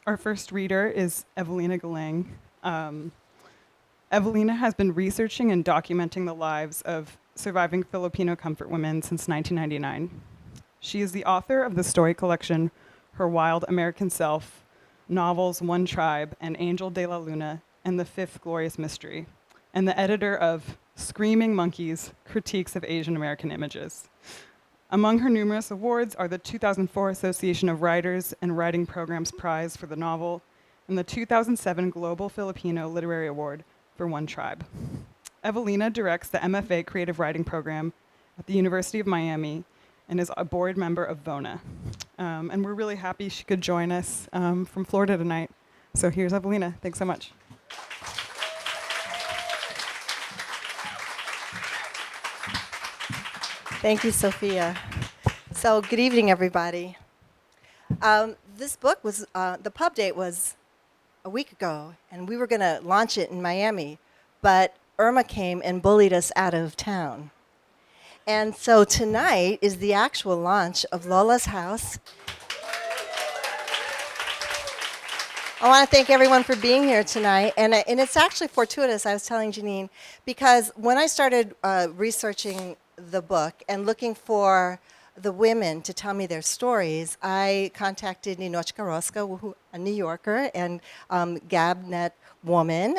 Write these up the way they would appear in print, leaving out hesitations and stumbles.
Our first reader is Evelina Galang. Evelina has been researching and documenting the lives of surviving Filipino comfort women since 1999. She is the author of the story collection Her Wild American Self, novels One Tribe and Angel de la Luna, and The Fifth Glorious Mystery, and the editor of Screaming Monkeys, Critiques of Asian American Images. Among her numerous awards are the 2004 Association of Writers and Writing Programs Prize for the novel and the 2007 Global Filipino Literary Award for One Tribe. Evelina directs the MFA Creative Writing Program at the University of Miami and is a board member of VONA. And we're really happy she could join us from Florida tonight. So here's Evelina. Thanks so much. Thank you, Sophia. So good evening, everybody. This book was, the pub date was a week ago, and we were going to launch it in Miami, but Irma came and bullied us out of town. And so tonight is the actual launch of Lola's House. I want to thank everyone for being here tonight. And it's actually fortuitous, I was telling Jeanine, because when I started researching the book and looking for the women to tell me their stories, I contacted Ninochka Rosca, a New Yorker, and Gabnet woman,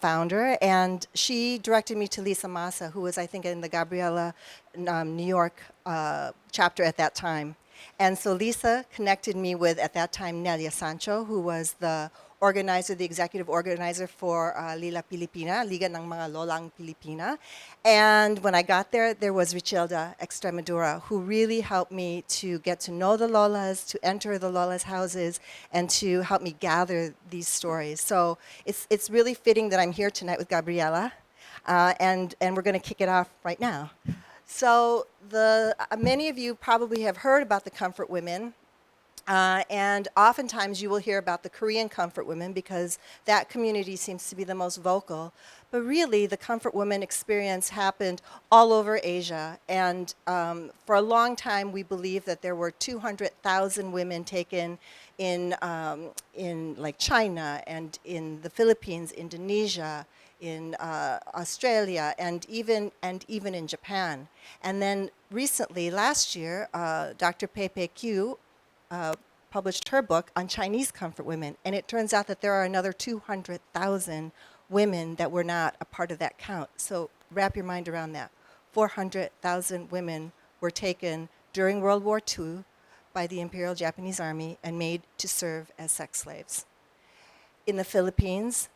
founder, and she directed me to Lisa Massa, who was, I think, in the Gabriela New York chapter at that time. And so Lisa connected me with, at that time, Nelia Sancho, who was the organizer, the executive organizer for Lila Pilipina, Liga ng mga Lolang Pilipina. And when I got there, there was Richelda Extremadura, who really helped me to get to know the Lolas, to enter the Lolas houses, and to help me gather these stories. So it's really fitting that I'm here tonight with Gabriela, and we're going to kick it off right now. So many of you probably have heard about the comfort women, and oftentimes you will hear about the Korean comfort women because that community seems to be the most vocal. But really, the comfort women experience happened all over Asia. And for a long time, we believed that there were 200,000 women taken in like China and in the Philippines, Indonesia, in Australia, and even in Japan. And then recently, last year, Dr. Pepe Q published her book on Chinese comfort women, and it turns out that there are another 200,000 women that were not a part of that count. So wrap your mind around that. 400,000 women were taken during World War II by the Imperial Japanese Army and made to serve as sex slaves. In the Philippines,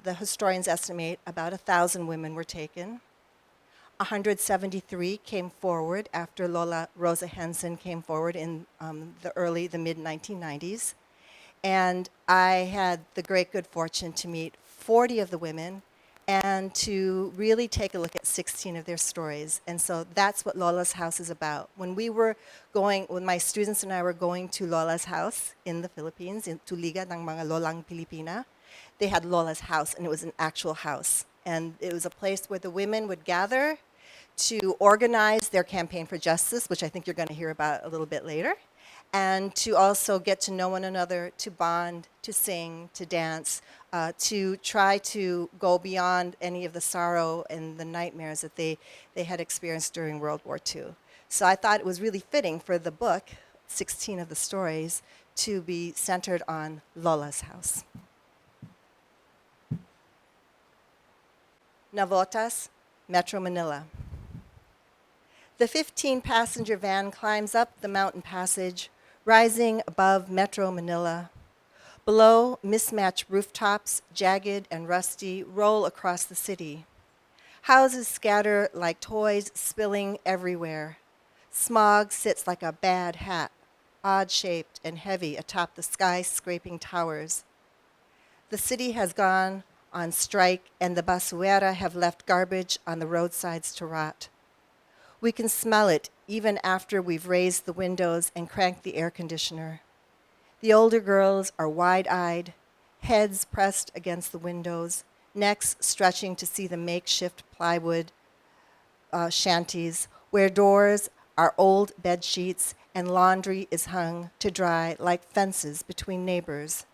the historians estimate about 1,000 women were taken. 173 came forward after Lola Rosa Henson came forward in the mid-1990s. And I had the great good fortune to meet 40 of the women and to really take a look at 16 of their stories. And so that's what Lola's House is about. When my students and I were going to Lola's House in the Philippines, to Liga ng mga Lolang Pilipina, they had Lola's House, and it was an actual house. And it was a place where the women would gather to organize their campaign for justice, which I think you're going to hear about a little bit later, and to also get to know one another, to bond, to sing, to dance, to try to go beyond any of the sorrow and the nightmares that they had experienced during World War II. So I thought it was really fitting for the book, 16 of the stories, to be centered on Lola's House. Navotas, Metro Manila. The 15-passenger van climbs up the mountain passage, rising above Metro Manila. Below, mismatched rooftops, jagged and rusty, roll across the city. Houses scatter like toys, spilling everywhere. Smog sits like a bad hat, odd-shaped and heavy atop the skyscraping towers. The city has gone on strike, and the basuera have left garbage on the roadsides to rot. We can smell it even after we've raised the windows and cranked the air conditioner. The older girls are wide-eyed, heads pressed against the windows, necks stretching to see the makeshift plywood shanties, where doors are old bed sheets and laundry is hung to dry like fences between neighbors.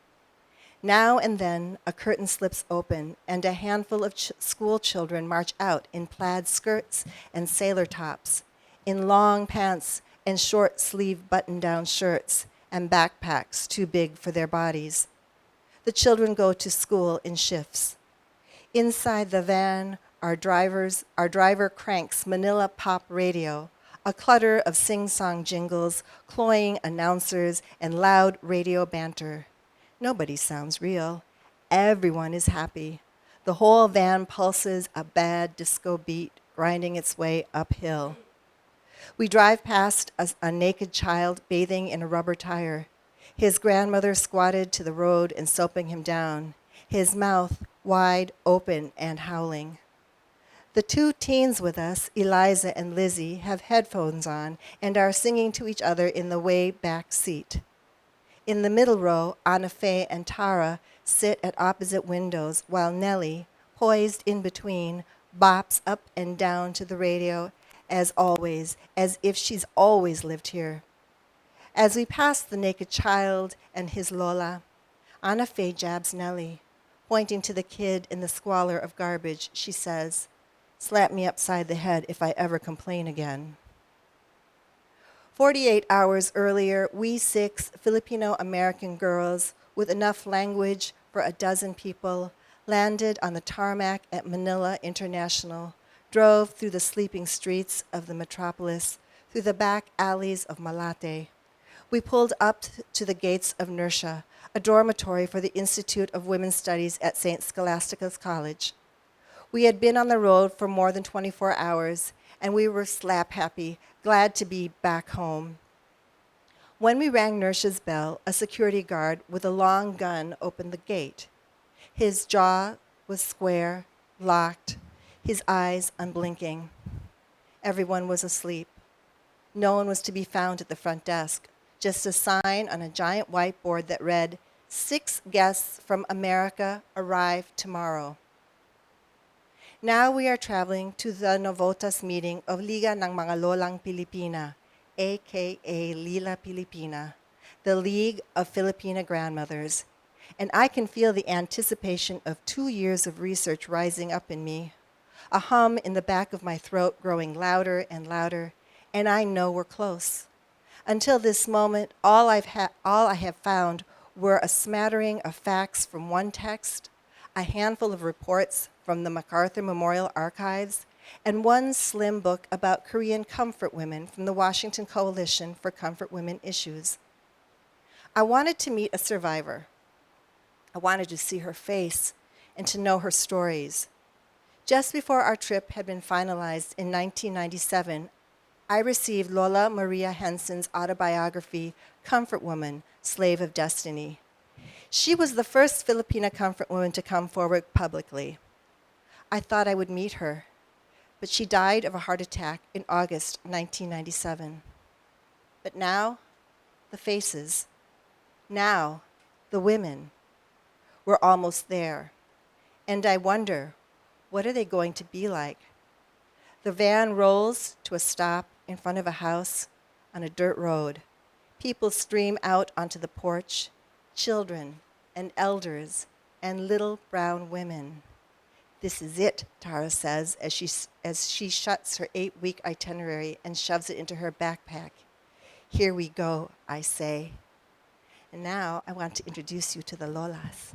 Now and then, a curtain slips open, and a handful of school children march out in plaid skirts and sailor tops, in long pants and short sleeve button down shirts, and backpacks too big for their bodies. The children go to school in shifts. Inside the van, our driver cranks Manila pop radio, a clutter of sing-song jingles, cloying announcers, and loud radio banter. Nobody sounds real. Everyone is happy. The whole van pulses a bad disco beat, grinding its way uphill. We drive past a naked child bathing in a rubber tire, his grandmother squatted to the road and soaping him down, his mouth wide open and howling. The two teens with us, Eliza and Lizzie, have headphones on and are singing to each other in the way back seat. In the middle row, Anna Faye and Tara sit at opposite windows while Nellie, poised in between, bops up and down to the radio as always, as if she's always lived here. As we pass the naked child and his Lola, Anna Faye jabs Nellie. Pointing to the kid in the squalor of garbage, she says, "Slap me upside the head if I ever complain again." 48 hours earlier, we 6 Filipino-American girls with enough language for a dozen people landed on the tarmac at Manila International, drove through the sleeping streets of the metropolis, through the back alleys of Malate. We pulled up to the gates of NERSA, a dormitory for the Institute of Women's Studies at St. Scholastica's College. We had been on the road for more than 24 hours, and we were slap happy, glad to be back home. When we rang NERSA's bell, a security guard with a long gun opened the gate. His jaw was square, locked, his eyes unblinking. Everyone was asleep. No one was to be found at the front desk, just a sign on a giant whiteboard that read, "6 guests from America arrive tomorrow." Now we are traveling to the Novotas meeting of Liga ng Mga Lolang Pilipina, aka Lila Pilipina, the League of Filipina Grandmothers, and I can feel the anticipation of 2 years of research rising up in me, a hum in the back of my throat growing louder and louder, and I know we're close. Until this moment, all I have found were a smattering of facts from one text, a handful of reports from the MacArthur Memorial Archives, and one slim book about Korean comfort women from the Washington Coalition for Comfort Women Issues. I wanted to meet a survivor. I wanted to see her face and to know her stories. Just before our trip had been finalized in 1997, I received Lola Maria Henson's autobiography, Comfort Woman, Slave of Destiny. She was the first Filipina comfort woman to come forward publicly. I thought I would meet her, but she died of a heart attack in August 1997. But now, the faces. Now, the women. We're almost there. And I wonder, what are they going to be like? The van rolls to a stop in front of a house on a dirt road. People stream out onto the porch, children and elders and little brown women. "This is it," Tara says as she shuts her 8-week itinerary and shoves it into her backpack. "Here we go," I say. And now I want to introduce you to the Lolas.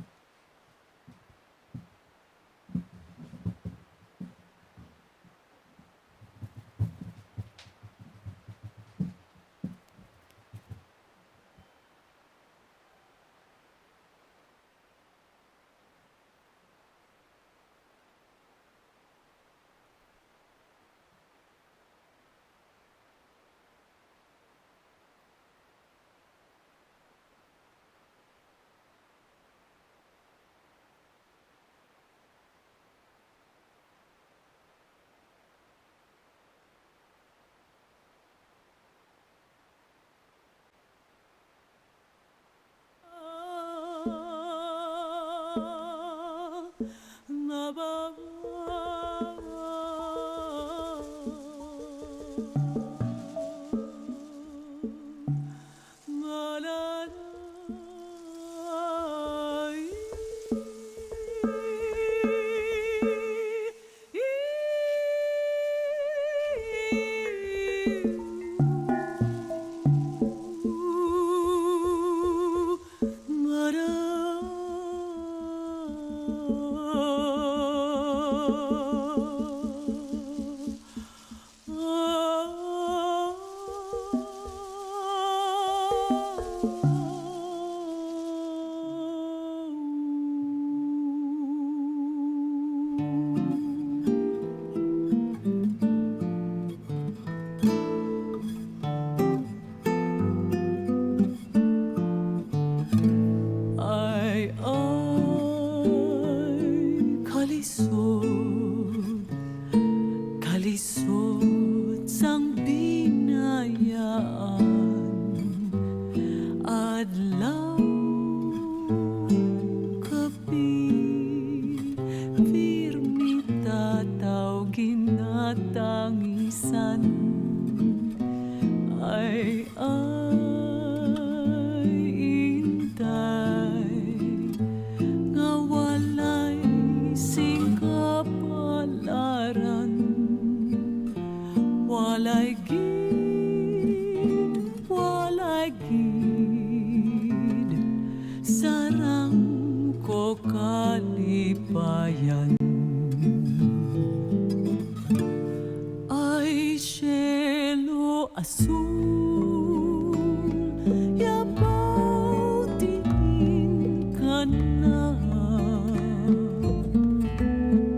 Kalisod, kalisod sang binayaan, adlaw kapi, pirmi tataw ginatangisan, ay intay nga walay singkapalaran, walay gid sarang ko kalipayan. Ay cielo azul, yabaw tingin ka na,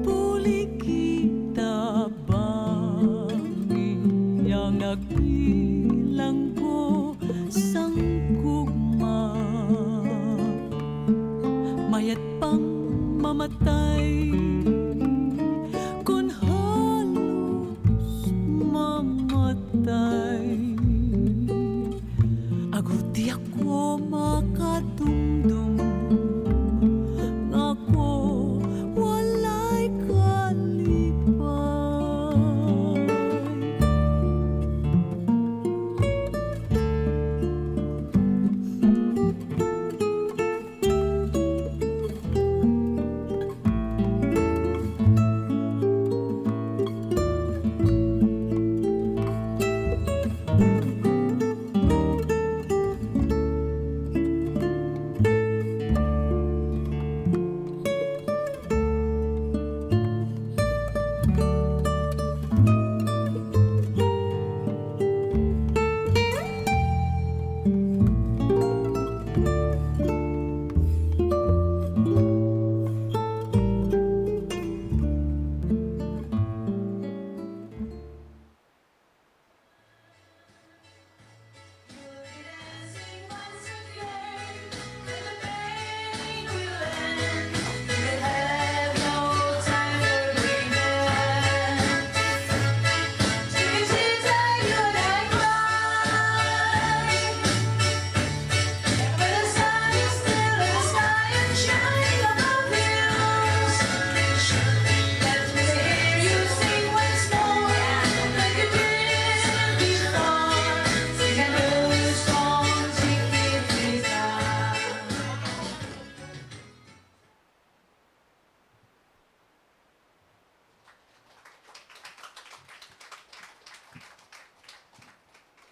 puli kita bangin yang nagbilang ko sang gugma, mayat pang mamatay kun halos mamatay. Agurti ako makadumdum ako walay kalipay.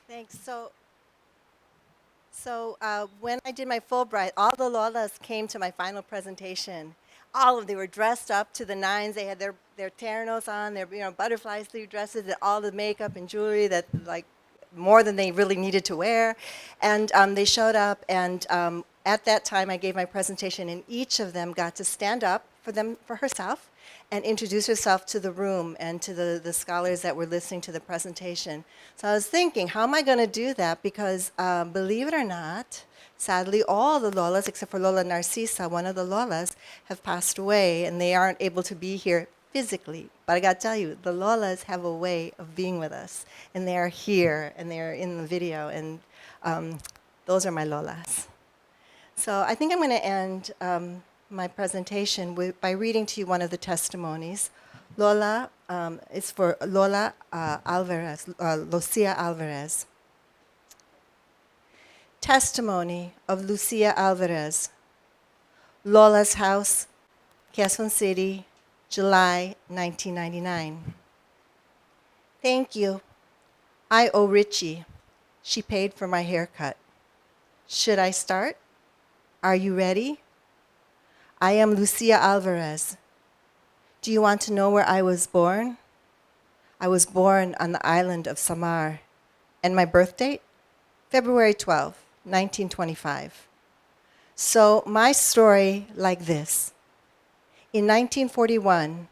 Thanks. When I did my Fulbright, all the Lolas came to my final presentation. They were dressed up to the nines. They had their ternos on, their butterfly sleeve dresses, all the makeup and jewelry that like more than they really needed to wear. And they showed up, and at that time I gave my presentation, and each of them got to stand up for herself and introduce herself to the room and to the scholars that were listening to the presentation. So I was thinking, how am I going to do that? Because believe it or not, sadly, all the Lolas, except for Lola Narcisa, one of the Lolas, have passed away, and they aren't able to be here physically. But I got to tell you, the Lolas have a way of being with us, and they are here, and they are in the video, and those are my Lolas. So I think I'm going to end my presentation by reading to you one of the testimonies. Lola, it's for Lola Alvarez, Lucia Alvarez. Testimony of Lucia Alvarez. Lolas House, Quezon City, July 1999. Thank you. I owe Richie. She paid for my haircut. Should I start? Are you ready? I am Lucia Alvarez. Do you want to know where I was born? I was born on the island of Samar. And my birth date? February 12, 1925. So my story like this. In 1941,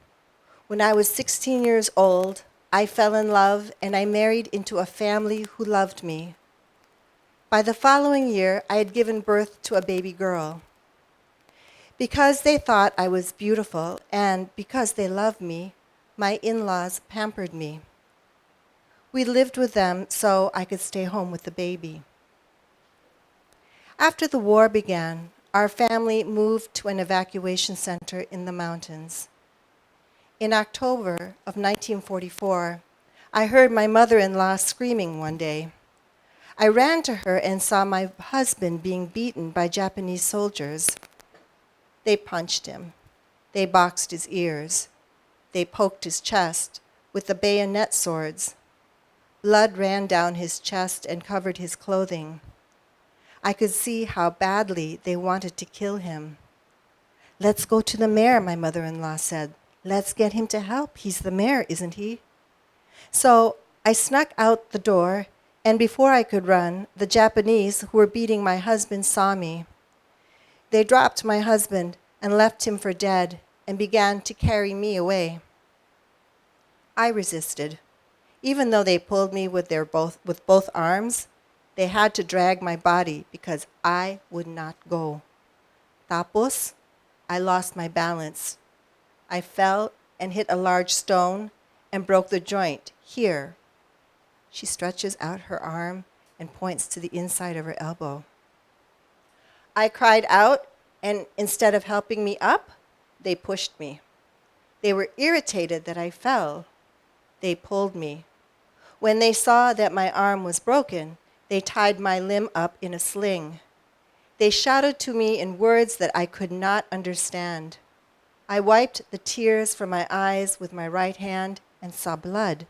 when I was 16 years old, I fell in love and I married into a family who loved me. By the following year, I had given birth to a baby girl. Because they thought I was beautiful and because they loved me, my in-laws pampered me. We lived with them so I could stay home with the baby. After the war began, our family moved to an evacuation center in the mountains. In October of 1944, I heard my mother-in-law screaming one day. I ran to her and saw my husband being beaten by Japanese soldiers. They punched him. They boxed his ears. They poked his chest with the bayonet swords. Blood ran down his chest and covered his clothing. I could see how badly they wanted to kill him. "Let's go to the mayor," my mother-in-law said. "Let's get him to help. He's the mayor, isn't he?" So I snuck out the door, and before I could run, the Japanese who were beating my husband saw me. They dropped my husband and left him for dead and began to carry me away. I resisted. Even though they pulled me with both arms, they had to drag my body because I would not go. Tapos, I lost my balance. I fell and hit a large stone and broke the joint here. She stretches out her arm and points to the inside of her elbow. I cried out, and instead of helping me up, they pushed me. They were irritated that I fell. They pulled me. When they saw that my arm was broken, they tied my limb up in a sling. They shouted to me in words that I could not understand. I wiped the tears from my eyes with my right hand and saw blood.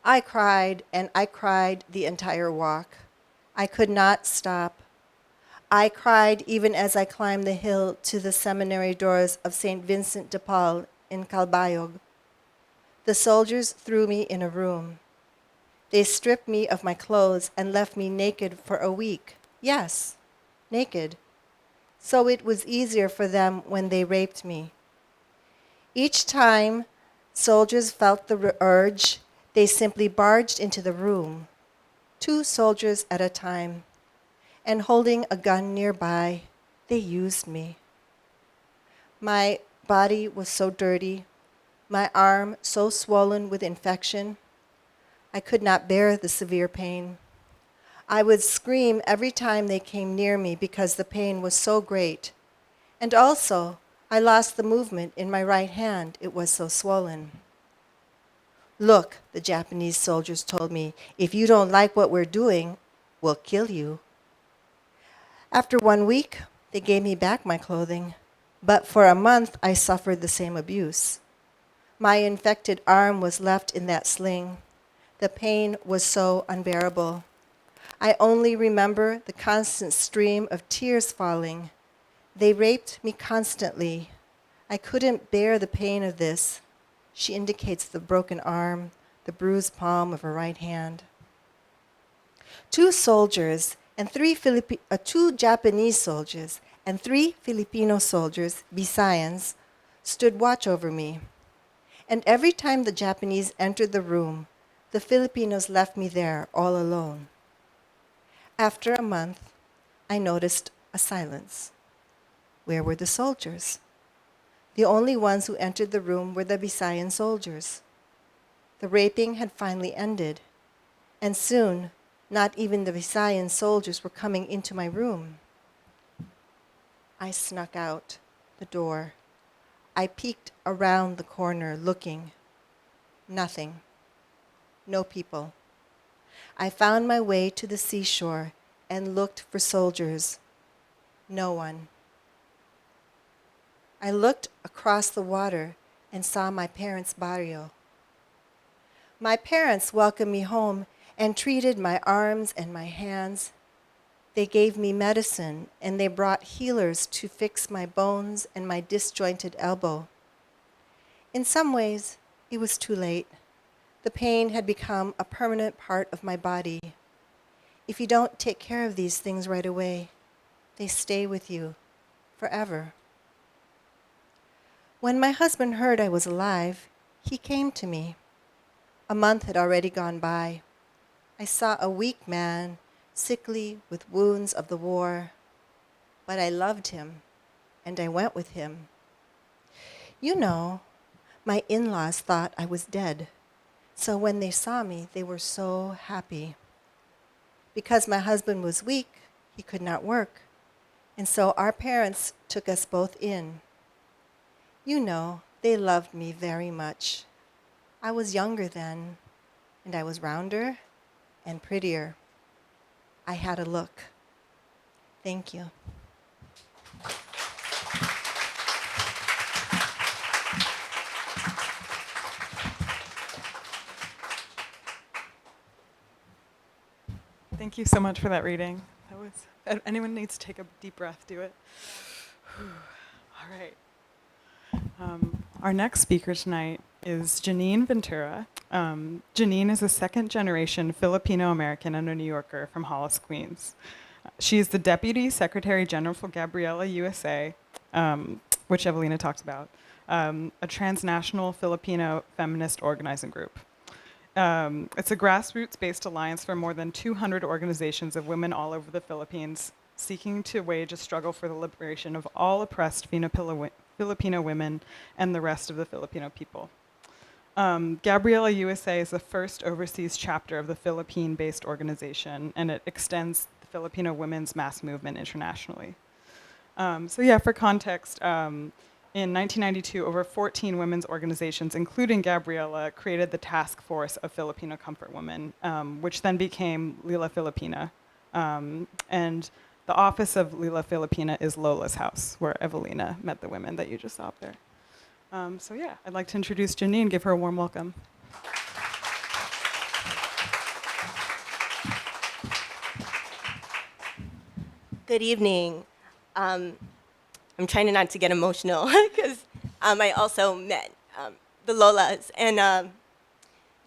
I cried, and I cried the entire walk. I could not stop. I cried even as I climbed the hill to the seminary doors of St. Vincent de Paul in Calbayog. The soldiers threw me in a room. They stripped me of my clothes and left me naked for a week. Yes, naked. So it was easier for them when they raped me. Each time soldiers felt the urge, they simply barged into the room, 2 soldiers at a time, and holding a gun nearby, they used me. My body was so dirty, my arm so swollen with infection, I could not bear the severe pain. I would scream every time they came near me because the pain was so great. And also, I lost the movement in my right hand. It was so swollen. "Look," the Japanese soldiers told me, "if you don't like what we're doing, we'll kill you." After 1 week, they gave me back my clothing. But for a month, I suffered the same abuse. My infected arm was left in that sling. The pain was so unbearable. I only remember the constant stream of tears falling. They raped me constantly. I couldn't bear the pain of this. She indicates the broken arm, the bruised palm of her right hand. 2 soldiers and 2 Japanese soldiers and 3 Filipino soldiers, Visayans, stood watch over me. And every time the Japanese entered the room, the Filipinos left me there all alone. After a month, I noticed a silence. Where were the soldiers? The only ones who entered the room were the Visayan soldiers. The raping had finally ended, and soon, not even the Visayan soldiers were coming into my room. I snuck out the door. I peeked around the corner looking. Nothing. No people. I found my way to the seashore and looked for soldiers. No one. I looked across the water and saw my parents' barrio. My parents welcomed me home and treated my arms and my hands. They gave me medicine, and they brought healers to fix my bones and my disjointed elbow. In some ways, it was too late. The pain had become a permanent part of my body. If you don't take care of these things right away, they stay with you forever. When my husband heard I was alive, he came to me. A month had already gone by. I saw a weak man, sickly with wounds of the war, but I loved him, and I went with him. You know, my in-laws thought I was dead, so when they saw me, they were so happy. Because my husband was weak, he could not work, and so our parents took us both in. You know, they loved me very much. I was younger then, and I was rounder and prettier. I had a look. Thank you. Thank you so much for that reading. That was. If anyone needs to take a deep breath, do it. All right. Our next speaker tonight is Jeanine Ventura. Jeanine is a second-generation Filipino-American and a New Yorker from Hollis, Queens. She is the Deputy Secretary General for Gabriela USA, which Evelina talked about, a transnational Filipino feminist organizing group. It's a grassroots-based alliance for more than 200 organizations of women all over the Philippines seeking to wage a struggle for the liberation of all oppressed Filipino women and the rest of the Filipino people. Gabriela USA is the first overseas chapter of the Philippine-based organization, and it extends the Filipino women's mass movement internationally. For context, in 1992, over 14 women's organizations, including Gabriela, created the Task Force of Filipino Comfort Women, which then became Lila Filipina. And the office of Lila Filipina is Lola's House, where Evelina met the women that you just saw up there. I'd like to introduce Jeanine, give her a warm welcome. Good evening. I'm trying not to get emotional because I also met the Lolas. And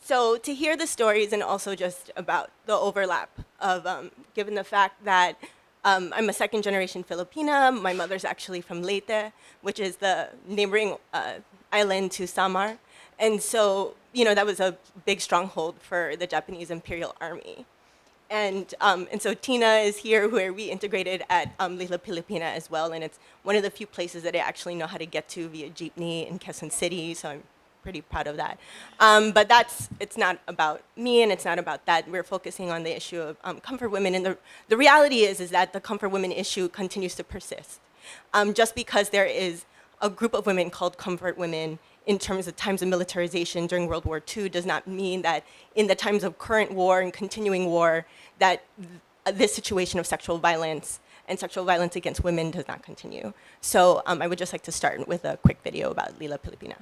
so to hear the stories and also just about the overlap of, given the fact that I'm a second generation Filipina, my mother's actually from Leyte, which is the neighboring island to Samar. And so, that was a big stronghold for the Japanese Imperial Army. And so Tina is here, where we integrated at Lila Filipina as well, and it's one of the few places that I actually know how to get to via jeepney in Quezon City, so I'm pretty proud of that. But it's not about me, and it's not about that. We're focusing on the issue of comfort women, and the reality is that the comfort women issue continues to persist. Just because there is a group of women called comfort women in terms of times of militarization during World War II does not mean that in the times of current war and continuing war that this situation of sexual violence and sexual violence against women does not continue. So I would just like to start with a quick video about Lila Filipina.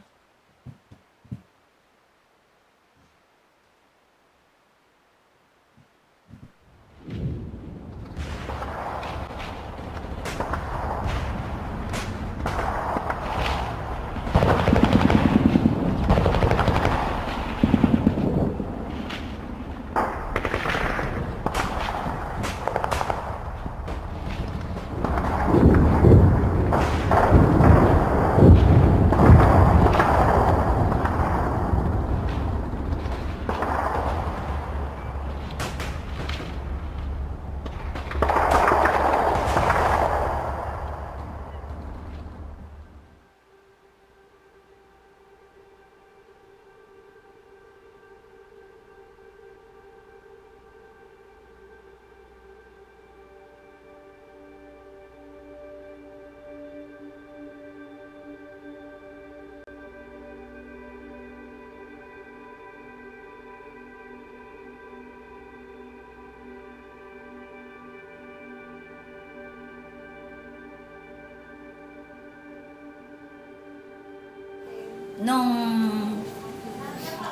Nung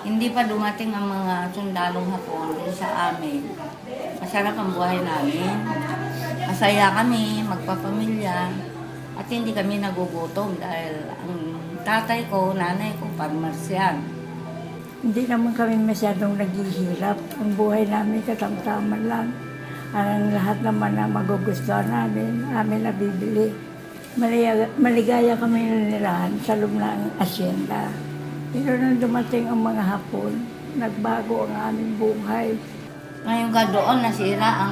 hindi pa dumating ang mga sundalong Hapon din sa amin, masarap ang buhay namin. masaya kami, magpapamilya, at hindi kami nagugutom dahil ang tatay ko, nanay ko, farmers yan. Hindi naman kami masyadong naghihirap. Ang buhay namin katamtaman lang. Ang lahat naman na magugustuhan amin nabibili. Maligaya kami nanilahan sa loob ng asyenda. Pero nung dumating ang mga Hapon, nagbago ang aming buhay. Ngayon ka doon nasira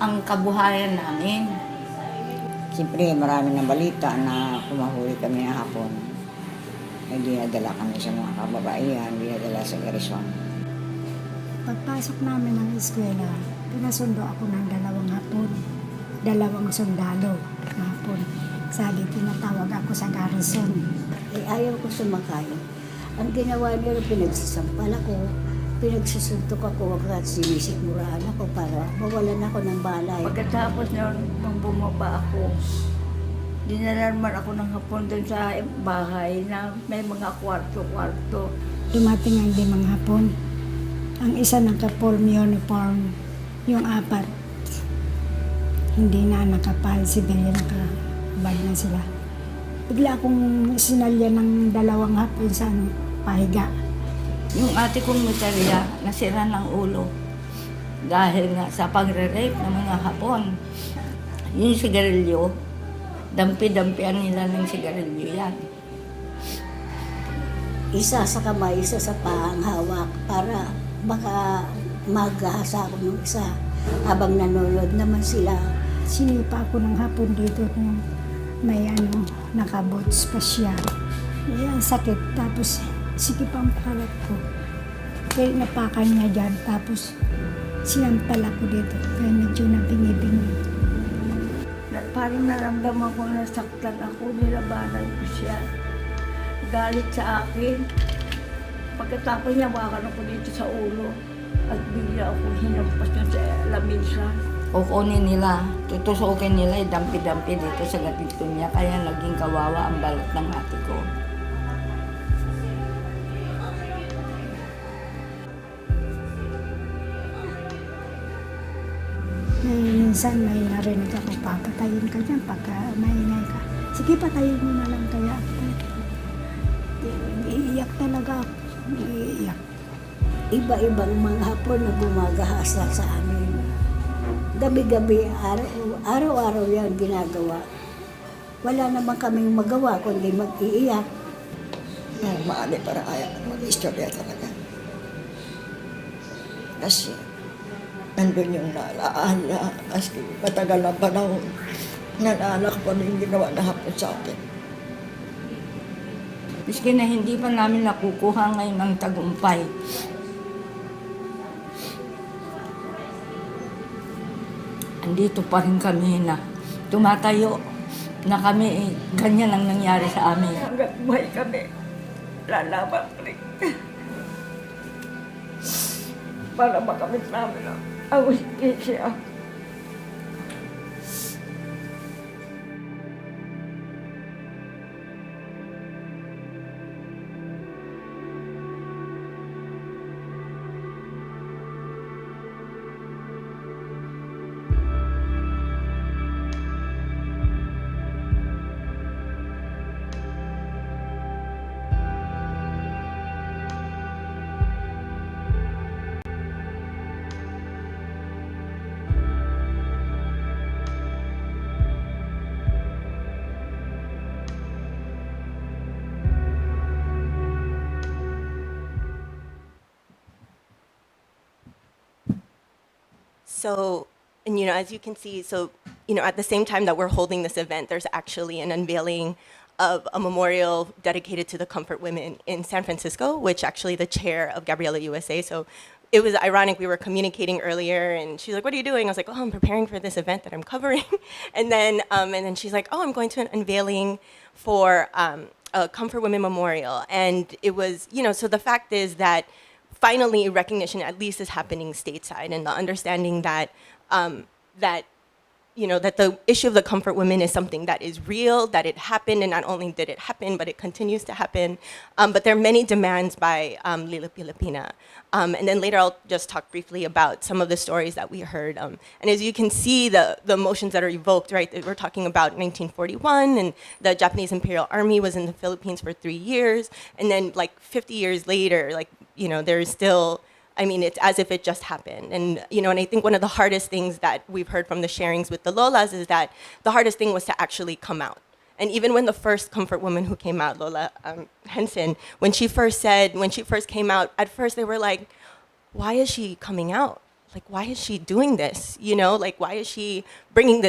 ang kabuhayan namin. Siyempre, marami ng balita na kumahuli kami ng Hapon. Ay dinadala kami sa mga kababaihan, dinadala sa garison. Pagpasok namin ng eskwela, pinasundo ako ng 2 Hapon, 2 sundalo na Hapon. Sabi, tinatawag ako sa garrison. Ayaw ko sumakay. Ang ginawa nila, pinagsasampal ako, pinagsusuntok ako, at sinisikmuraan ako para mawalan ako ng balay. Pagkatapos noon, nung bumaba ako, dinala naman ako ng Hapon doon sa bahay na may mga kwarto-kwarto. Dumating ang 5 Hapon. Ang isa naka-form uniform, yung 4. Hindi na nakapal, civilian nakabad na sila. Bigla akong sinalya ng 2 Hapon sa pahiga. Yung ate kong metalya, nasira ng ulo. Dahil nga sa pagre-rape ng mga Hapon. Yung sigarilyo, dampi-dampian nila ng sigarilyo yan. Isa sa kamay, isa sa paa ang hawak para baka maghahasa ako ng isa habang nanonood naman sila. Sinipa ako ng Hapon dito nung may nakabots pa siya. Ang sakit, tapos sikip ang kalat ko. Kaya napakan niya dyan, tapos sinampal ako dito. Kaya medyo nabingi-bingi. Parang naramdaman ko nasaktan ako, nilabanan ko siya. Galit sa akin. Pagkatapos niya, wakan ako dito sa ulo. At bigla ako hinampas niya sa lamisa. Kukunin nila, tutusukin nila, dampi-dampi dito sa gatito niya. Kaya naging kawawa ang balot ng ate ko. Minsan may narinig ako, papatayin ka dyan pagka maingay ka. Sige, patayin mo na lang kaya. Iiyak talaga ako. Iiyak. Iba-ibang mga Hapon na gumagahasa sa amin. Gabi-gabi, araw-araw yan ginagawa. Wala naman kaming magawa kundi mag-iiyak. Normali para kaya mag-istorya talaga. Kasi nandun yung naalaala, kasi matagal na panahon, naalala ko pa yung ginawa na Hapon sa akin. Miski na hindi pa namin nakukuha ngayon ng tagumpay. Andito pa rin kami na tumatayo na kami, ganyan ang nangyari sa amin. Hanggat buhay kami, lalaban rin. Para makamit namin ang justisya. So, and as you can see, at the same time that we're holding this event, there's actually an unveiling of a memorial dedicated to the comfort women in San Francisco, which actually the chair of Gabriela USA. So it was ironic, we were communicating earlier and she's like, what are you doing? I was like, oh, I'm preparing for this event that I'm covering. And then she's like, oh, I'm going to an unveiling for a Comfort Women Memorial. And it was, so the fact is that finally recognition at least is happening stateside, and the understanding that that that the issue of the comfort women is something that is real, that it happened, and not only did it happen, but it continues to happen. But there are many demands by Lila Pilipina. And then later I'll just talk briefly about some of the stories that we heard. And as you can see, the emotions that are evoked, right? We're talking about 1941, and the Japanese Imperial Army was in the Philippines for 3 years. And then like 50 years later, there's still, it's as if it just happened. And, and I think one of the hardest things that we've heard from the sharings with the Lolas is that the hardest thing was to actually come out. And even when the first comfort woman who came out, Lola Henson, when she first came out, at first they were like, why is she coming out? Like, why is she doing this? Why is she bringing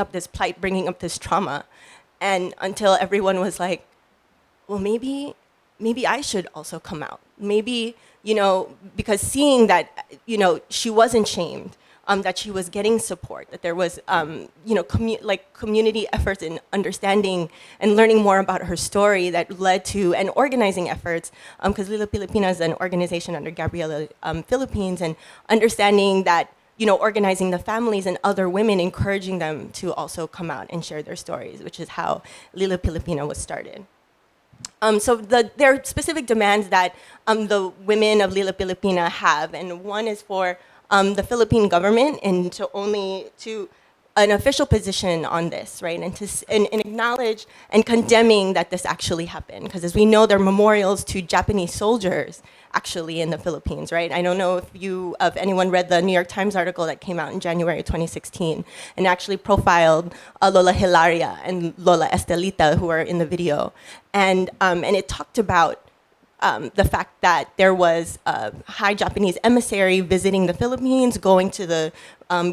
up this plight, bringing up this trauma? And until everyone was like, well, maybe I should also come out. Maybe, because seeing that, she wasn't shamed, that she was getting support, that there was, community efforts in understanding and learning more about her story that led to, and organizing efforts, because Lila Pilipina is an organization under Gabriela Philippines, and understanding that, organizing the families and other women, encouraging them to also come out and share their stories, which is how Lila Pilipina was started. So there are specific demands that the women of Lila Pilipina have, and one is for the Philippine government and to an official position on this, right? And acknowledge and condemning that this actually happened. Because as we know, there are memorials to Japanese soldiers actually in the Philippines, right? I don't know if anyone read the New York Times article that came out in January 2016 and actually profiled Lola Hilaria and Lola Estelita, who are in the video. And it talked about the fact that there was a high Japanese emissary visiting the Philippines, going to the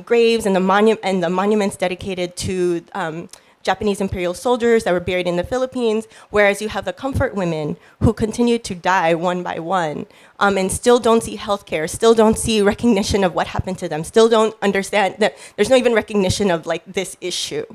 graves and the monuments dedicated to Japanese imperial soldiers that were buried in the Philippines, whereas you have the comfort women who continued to die one by one, and still don't see healthcare, still don't see recognition of what happened to them, still don't understand that there's no even recognition of this issue.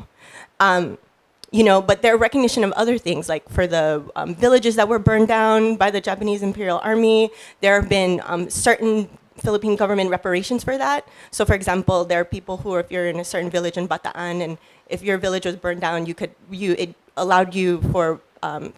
But there are recognition of other things, like for the villages that were burned down by the Japanese Imperial Army. There have been certain Philippine government reparations for that. So for example, there are people who, if you're in a certain village in Bataan, and if your village was burned down, it allowed you for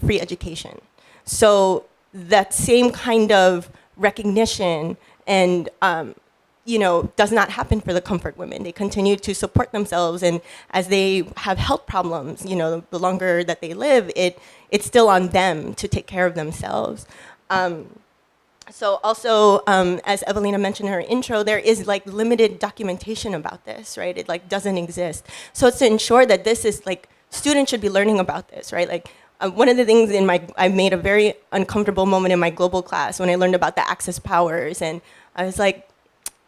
free education. So that same kind of recognition and does not happen for the comfort women. They continue to support themselves, and as they have health problems, the longer that they live, it's still on them to take care of themselves. So also, as Evelina mentioned in her intro, there is limited documentation about this, right? It doesn't exist. So it's to ensure that this is students should be learning about this, right? One of the things I made a very uncomfortable moment in my global class when I learned about the Axis powers, and I was like,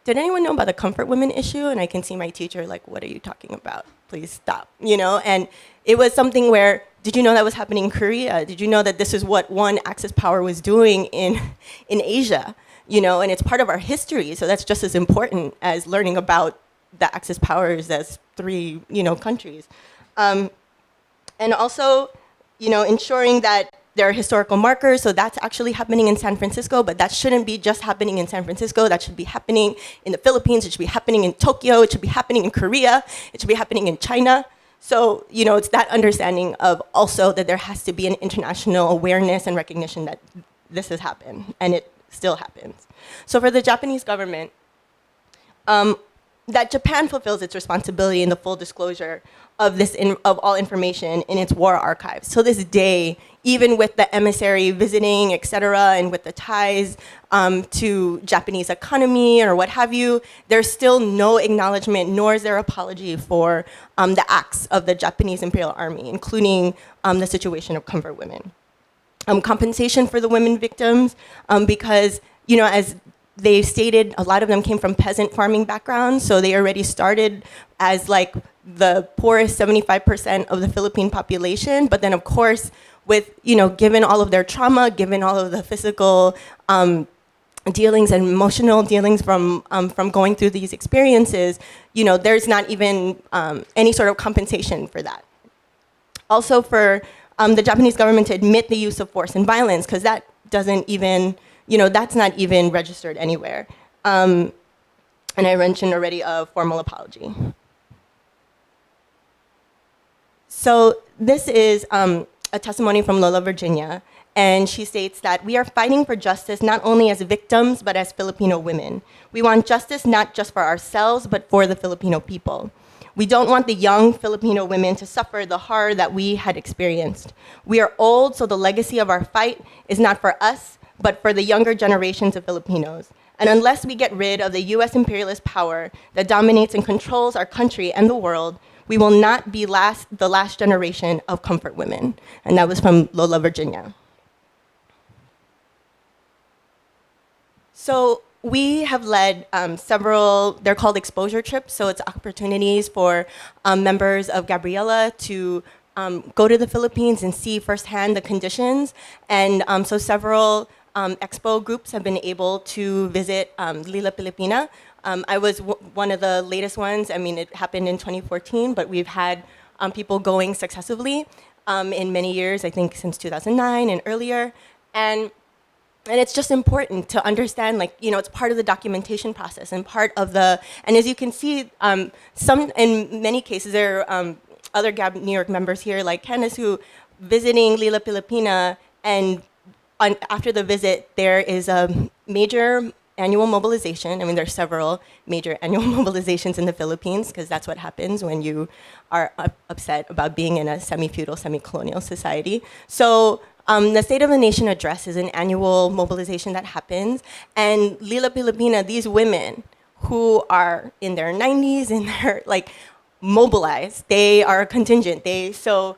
did anyone know about the comfort women issue? And I can see my teacher what are you talking about? Please stop, And it was something where, did you know that was happening in Korea? Did you know that this is what one Axis power was doing in Asia? And it's part of our history, so that's just as important as learning about the Axis powers as 3, countries. And also, ensuring that there are historical markers, so that's actually happening in San Francisco, but that shouldn't be just happening in San Francisco. That should be happening in the Philippines. It should be happening in Tokyo. It should be happening in Korea. It should be happening in China. So, it's that understanding of also that there has to be an international awareness and recognition that this has happened, and it still happens. So for the Japanese government, that Japan fulfills its responsibility in the full disclosure of of all information in its war archives. So this day, even with the emissary visiting, et cetera, and with the ties to Japanese economy or what have you, there's still no acknowledgement, nor is there apology for the acts of the Japanese Imperial Army, including the situation of comfort women. Compensation for the women victims, because, as they stated, a lot of them came from peasant farming backgrounds, so they already started as the poorest 75% of the Philippine population. But then, of course, with given all of their trauma, given all of the physical dealings and emotional dealings from going through these experiences, there's not even any sort of compensation for that. Also, for the Japanese government to admit the use of force and violence, because that doesn't even that's not even registered anywhere. And I mentioned already a formal apology. So this is a testimony from Lola, Virginia, and she states that we are fighting for justice not only as victims, but as Filipino women. We want justice not just for ourselves, but for the Filipino people. We don't want the young Filipino women to suffer the horror that we had experienced. We are old, so the legacy of our fight is not for us, but for the younger generations of Filipinos. And unless we get rid of the US imperialist power that dominates and controls our country and the world, we will not be the last generation of comfort women. And that was from Lola, Virginia. So we have led several, they're called exposure trips, so it's opportunities for members of Gabriela to go to the Philippines and see firsthand the conditions. And so several expo groups have been able to visit Lila Pilipina. I was one of the latest ones. I mean, it happened in 2014, but we've had people going successively in many years, I think since 2009 and earlier. And it's just important to understand, like, you know, it's part of the documentation process and part of the, and as you can see, in many cases, there are other GAB New York members here, like Candace, who visiting Lila Pilipina, and after the visit, there is a major annual mobilization. I mean, there's several major annual mobilizations in the Philippines, because that's what happens when you are upset about being in a semi-feudal, semi-colonial society. So the State of the Nation Address is an annual mobilization that happens, and Lila Pilipina, these women who are in their 90s and they're like mobilized, they are a contingent. So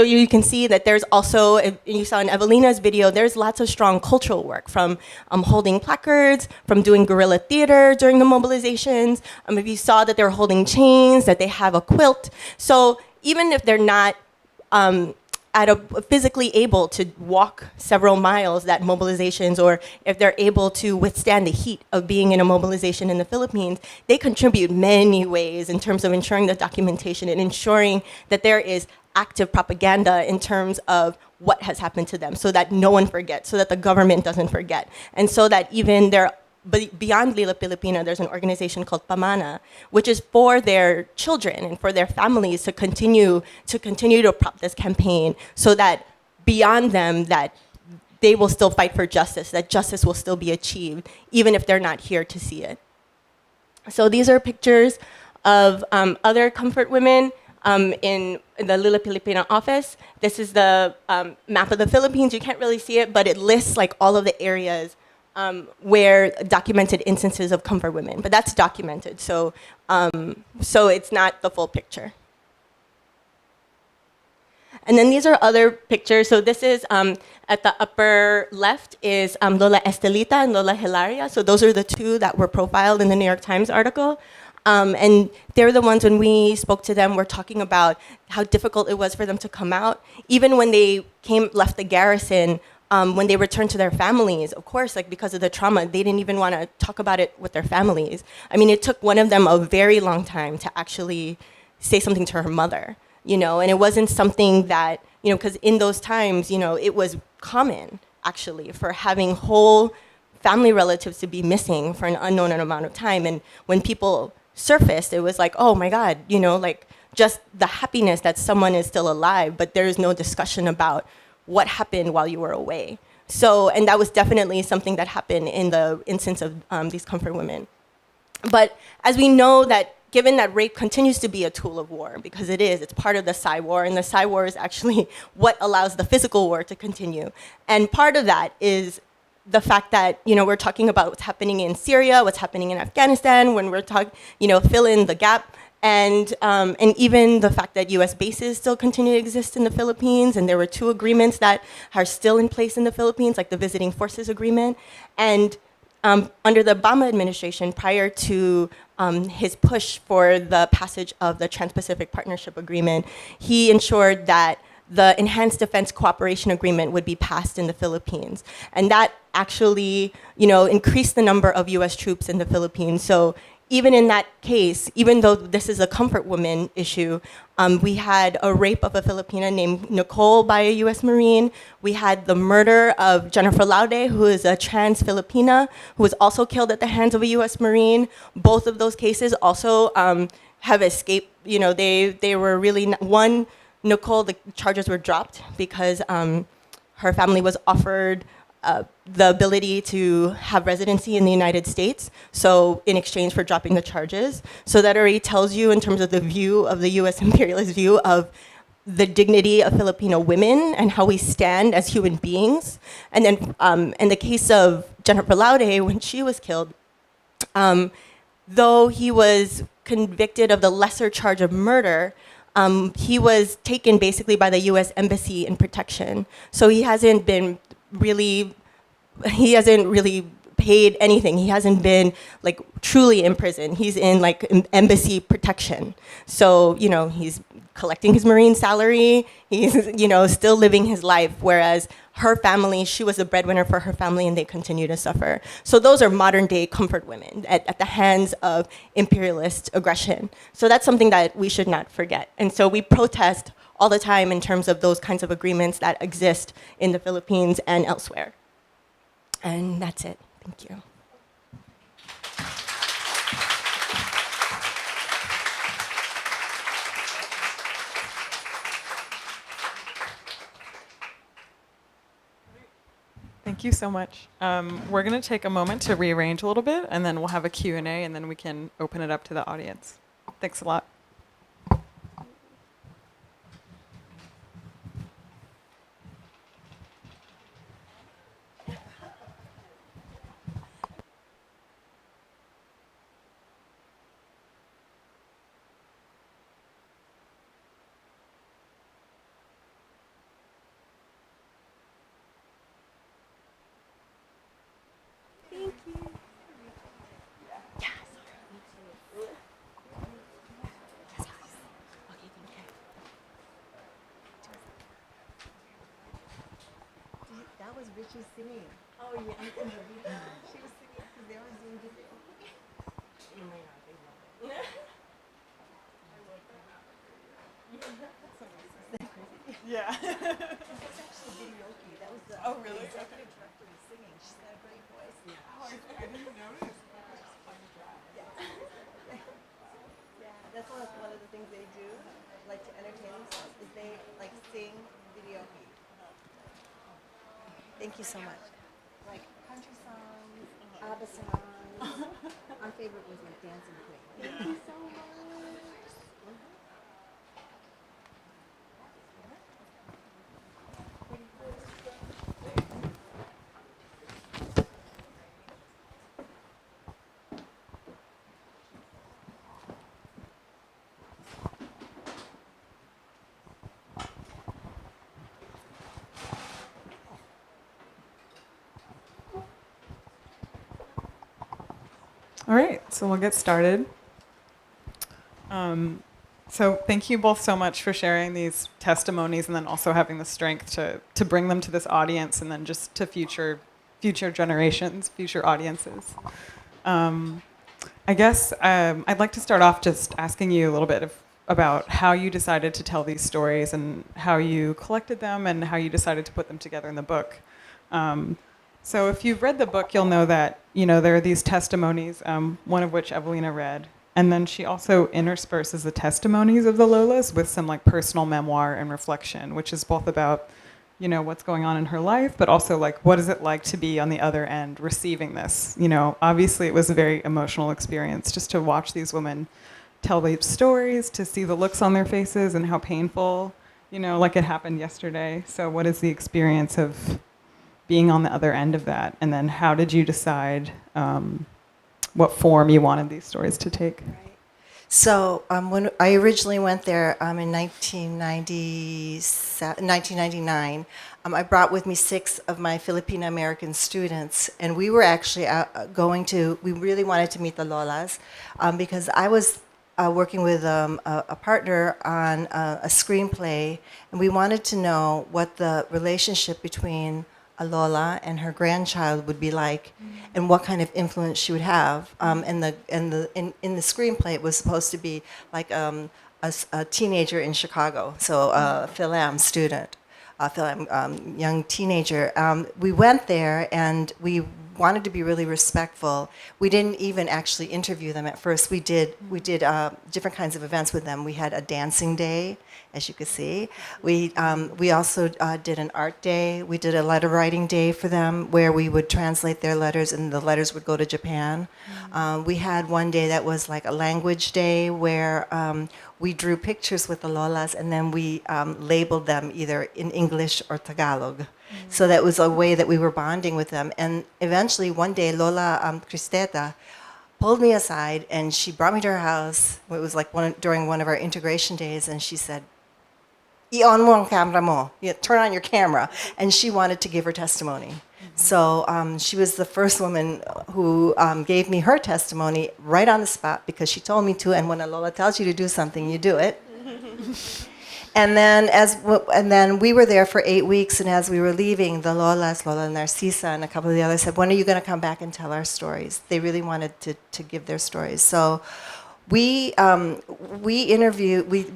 you can see that there's also, you saw in Evelina's video, there's lots of strong cultural work, from holding placards, from doing guerrilla theater during the mobilizations. If you saw that they're holding chains, that they have a quilt. So even if they're not physically able to walk several miles that mobilizations, or if they're able to withstand the heat of being in a mobilization in the Philippines, they contribute many ways in terms of ensuring the documentation and ensuring that there is active propaganda in terms of what has happened to them, so that no one forgets, so that the government doesn't forget, and so that even beyond Lila Pilipina, there's an organization called Pamana, which is for their children and for their families to continue to prop this campaign, so that beyond them, that they will still fight for justice, that justice will still be achieved, even if they're not here to see it. So these are pictures of other comfort women in the Lila Pilipina office. This is the map of the Philippines. You can't really see it, but it lists like all of the areas where documented instances of comfort women, but that's documented, so it's not the full picture. And then these are other pictures. So this is, at the upper left is Lola Estelita and Lola Hilaria. So those are the two that were profiled in the New York Times article. And they're the ones, when we spoke to them, we're talking about how difficult it was for them to come out. Even when they left the garrison, when they returned to their families, of course, like because of the trauma, they didn't even want to talk about it with their families. I mean, it took one of them a very long time to actually say something to her mother, you know, and it wasn't something that, you know, because in those times, you know, it was common, actually, for having whole family relatives to be missing for an unknown amount of time. And when people surfaced, it was like, oh my God, you know, like just the happiness that someone is still alive, but there is no discussion about what happened while you were away. So, and that was definitely something that happened in the instance of these comfort women. But as we know, that given that rape continues to be a tool of war, because it's part of the Psy war, and the Psy war is actually what allows the physical war to continue. And part of that is the fact that, you know, we're talking about what's happening in Syria, what's happening in Afghanistan, when we're talking, you know, fill in the gap. And even the fact that US bases still continue to exist in the Philippines, and there were 2 agreements that are still in place in the Philippines, like the Visiting Forces Agreement. And under the Obama administration, prior to his push for the passage of the Trans-Pacific Partnership Agreement, he ensured that the Enhanced Defense Cooperation Agreement would be passed in the Philippines. And that actually, you know, increased the number of US troops in the Philippines. So even in that case, even though this is a comfort woman issue, we had a rape of a Filipina named Nicole by a US Marine. We had the murder of Jennifer Laude, who is a trans Filipina, who was also killed at the hands of a US Marine. Both of those cases also have escaped. You know, they were really, one Nicole, the charges were dropped because her family was offered the ability to have residency in the United States, so in exchange for dropping the charges. So that already tells you in terms of the view of the US imperialist view of the dignity of Filipino women and how we stand as human beings. And then in the case of Jennifer Laude, when she was killed, though he was convicted of the lesser charge of murder, he was taken basically by the US Embassy in protection. So he hasn't really paid anything. He hasn't been like truly in prison. He's in like embassy protection. So, you know, he's collecting his Marine salary. He's, you know, still living his life. Whereas her family, she was a breadwinner for her family and they continue to suffer. So those are modern day comfort women at the hands of imperialist aggression. So that's something that we should not forget. And so we protest all the time in terms of those kinds of agreements that exist in the Philippines and elsewhere. And that's it. Thank you. Thank you so much. We're going to take a moment to rearrange a little bit, and then we'll have a Q&A, and then we can open it up to the audience. Thanks a lot. That was Richie singing. Oh, yeah. She was singing because they were doing video. Yeah. That was the Oh, really? executive director was singing. She's got a great voice. Oh, I didn't notice. Yeah, that's one of the things they do, like to entertain themselves, is they like sing video. Thank you so much. Like country songs, ABBA songs. Our favorite was like Dancing Queen. Thank you so much. All right, so we'll get started. So thank you both so much for sharing these testimonies and then also having the strength to bring them to this audience and then just to future generations, future audiences. I guess I'd like to start off just asking you a little bit about how you decided to tell these stories and how you collected them and how you decided to put them together in the book. So if you've read the book, you'll know that, you know, there are these testimonies, one of which Evelina read, and then she also intersperses the testimonies of the Lolas with some like personal memoir and reflection, which is both about, you know, what's going on in her life, but also like, what is it like to be on the other end receiving this? You know, obviously it was a very emotional experience just to watch these women tell these stories, to see the looks on their faces and how painful, you know, like it happened yesterday. So what is the experience of being on the other end of that? And then how did you decide what form you wanted these stories to take? Right. So when I originally went there in 1999, I brought with me 6 of my Filipino American students, and we were actually we really wanted to meet the Lolas because I was working with a partner on a screenplay, and we wanted to know what the relationship between a Lola and her grandchild would be like, and what kind of influence she would have. In the screenplay, it was supposed to be like a teenager in Chicago, so a Phil-Am student, Phil-Am young teenager. We went there and we wanted to be really respectful. We didn't even actually interview them at first. We did different kinds of events with them. We had a dancing day, as you could see. We also did an art day. We did a letter writing day for them where we would translate their letters and the letters would go to Japan. We had one day that was like a language day where we drew pictures with the Lolas and then we labeled them either in English or Tagalog. So that was a way that we were bonding with them. And eventually one day Lola Cristeta pulled me aside and she brought me to her house. It was like during one of our integration days, and she said, "I-on mo ang camera mo. Turn on your camera." And she wanted to give her testimony. So she was the first woman who gave me her testimony right on the spot because she told me to. And when a Lola tells you to do something, you do it. And then we were there for 8 weeks. And as we were leaving, the Lolas, Lola Narcisa, and a couple of the others said, "When are you going to come back and tell our stories?" They really wanted to give their stories. So we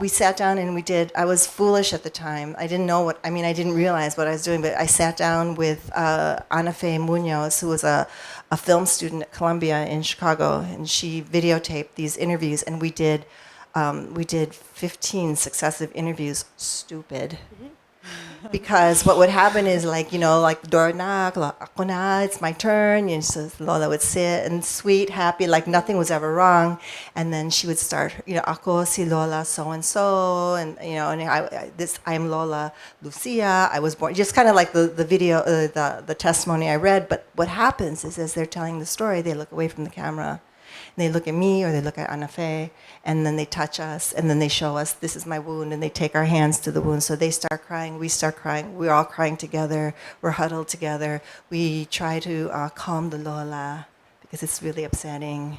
sat down and we did. I was foolish at the time. I didn't realize what I was doing, but I sat down with Ana Fe Munoz, who was a film student at Columbia in Chicago, and she videotaped these interviews, and we did 15 successive interviews. Stupid. Because what would happen is like door knock, ako na, it's my turn. And so Lola would sit and sweet, happy, like nothing was ever wrong. And then she would start, ako si Lola so and so, and I'm Lola Lucia. I was born, just kind of like the video, the testimony I read. But what happens is as they're telling the story, they look away from the camera. And they look at me or they look at Ana Fe, and then they touch us, and then they show us, this is my wound, and they take our hands to the wound. So they start crying, we start crying, we're all crying together, we're huddled together. We try to calm the Lola because it's really upsetting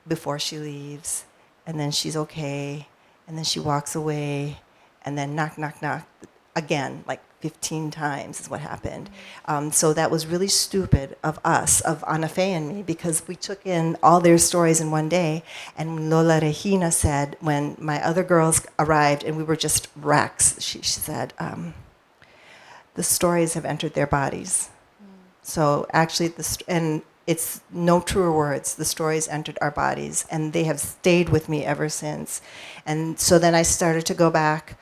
before she leaves. And then she's okay, and then she walks away, and then knock, knock, knock, again, like 15 times is what happened. So that was really stupid of us, of Ana Fe and me, because we took in all their stories in one day. And Lola Regina said, when my other girls arrived and we were just wrecks, she said, the stories have entered their bodies. So actually, and it's no truer words, the stories entered our bodies, and they have stayed with me ever since. And so then I started to go back,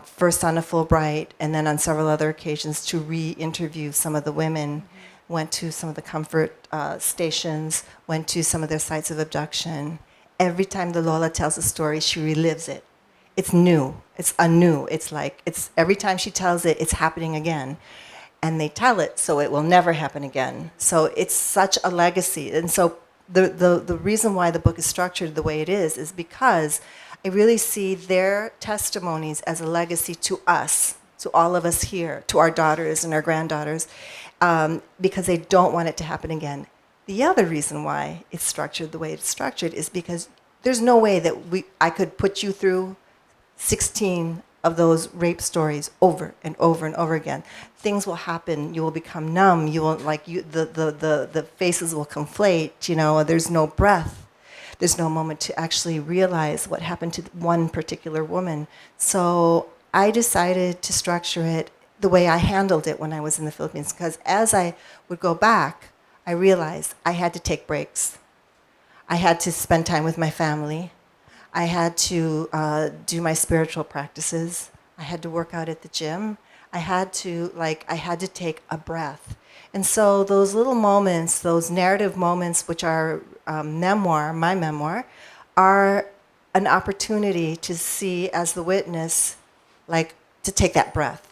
first on a Fulbright, and then on several other occasions to re-interview some of the women. Went to some of the comfort stations, went to some of their sites of abduction. Every time the Lola tells a story, she relives it. It's new. It's anew. It's like, every time she tells it, it's happening again. And they tell it, so it will never happen again. So it's such a legacy. And so the reason why the book is structured the way it is because I really see their testimonies as a legacy to us, to all of us here, to our daughters and our granddaughters, because they don't want it to happen again. The other reason why it's structured the way it's structured is because there's no way that I could put you through 16 of those rape stories over and over and over again. Things will happen. You will become numb. You will the faces will conflate. There's no breath. There's no moment to actually realize what happened to one particular woman. So I decided to structure it the way I handled it when I was in the Philippines, because as I would go back, I realized I had to take breaks. I had to spend time with my family. I had to do my spiritual practices. I had to work out at the gym. I had to take a breath. And so those little moments, those narrative moments, which are my memoir, are an opportunity to see as the witness, to take that breath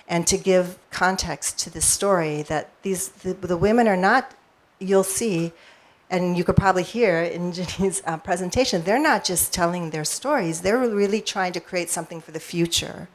and to give context to this story that the women are not, you'll see, and you could probably hear in Jeanine's presentation, they're not just telling their stories, they're really trying to create something for the future.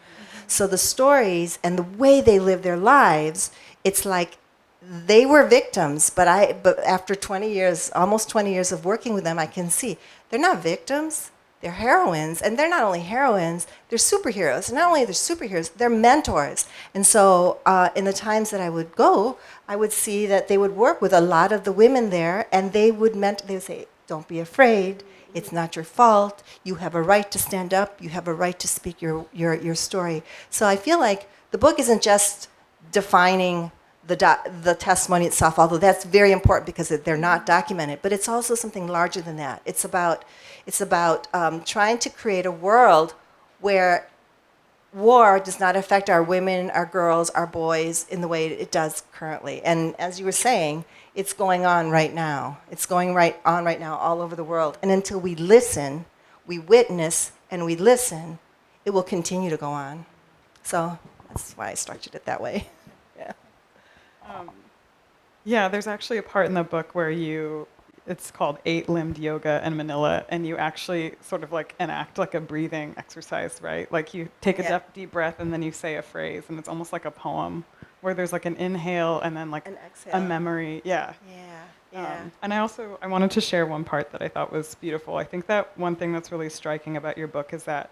So the stories and the way they live their lives, it's like they were victims, but after 20 years, almost 20 years of working with them, I can see they're not victims, they're heroines, and they're not only heroines, they're superheroes. And not only they're superheroes, they're mentors. And so in the times that I would go, I would see that they would work with a lot of the women there, and they would say, don't be afraid, it's not your fault, you have a right to stand up, you have a right to speak your story. So I feel like the book isn't just defining the testimony itself, although that's very important because they're not documented, but it's also something larger than that. It's about trying to create a world where war does not affect our women, our girls, our boys in the way it does currently. And as you were saying, it's going on right now. It's going on right now all over the world. And until we listen, we witness, and we listen, it will continue to go on. So that's why I structured it that way. Yeah. Yeah, there's actually a part in the book where it's called 8-limbed yoga in Manila, and you actually sort of like enact like a breathing exercise, right? Like you take a deep breath and then you say a phrase, and it's almost like a poem where there's like an inhale and then like An exhale. a memory. Yeah. And I wanted to share one part that I thought was beautiful. I think that one thing that's really striking about your book is that,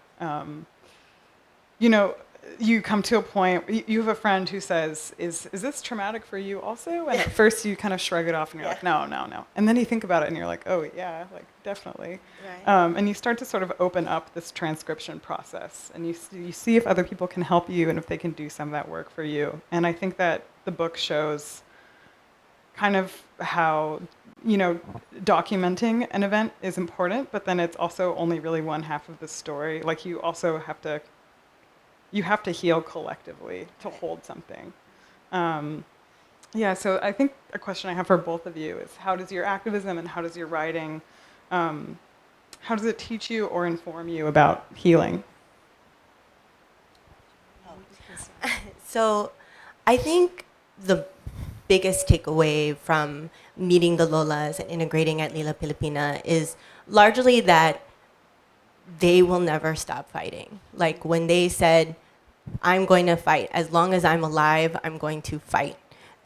you come to a point, you have a friend who says, is this traumatic for you also? And at first you kind of shrug it off and you're like, no. And then you think about it and you're like, oh yeah, like definitely. Right. And you start to sort of open up this transcription process, and you see if other people can help you and if they can do some of that work for you. And I think that the book shows kind of how, documenting an event is important, but then it's also only really one half of the story. Like you also have to heal collectively to hold something. So I think a question I have for both of you is, how does your activism and how does your writing, how does it teach you or inform you about healing? So I think the biggest takeaway from meeting the Lolas and integrating at Lila Pilipina is largely that they will never stop fighting. Like when they said, I'm going to fight. As long as I'm alive, I'm going to fight.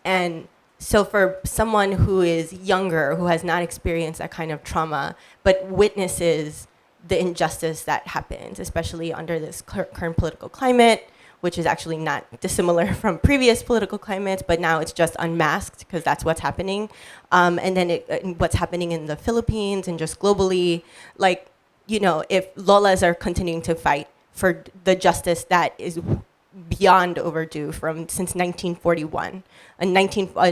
And so for someone who is younger, who has not experienced that kind of trauma, but witnesses the injustice that happens, especially under this current political climate, which is actually not dissimilar from previous political climates, but now it's just unmasked because that's what's happening. And then what's happening in the Philippines and just globally, like, if Lolas are continuing to fight for the justice that is beyond overdue since 1941, an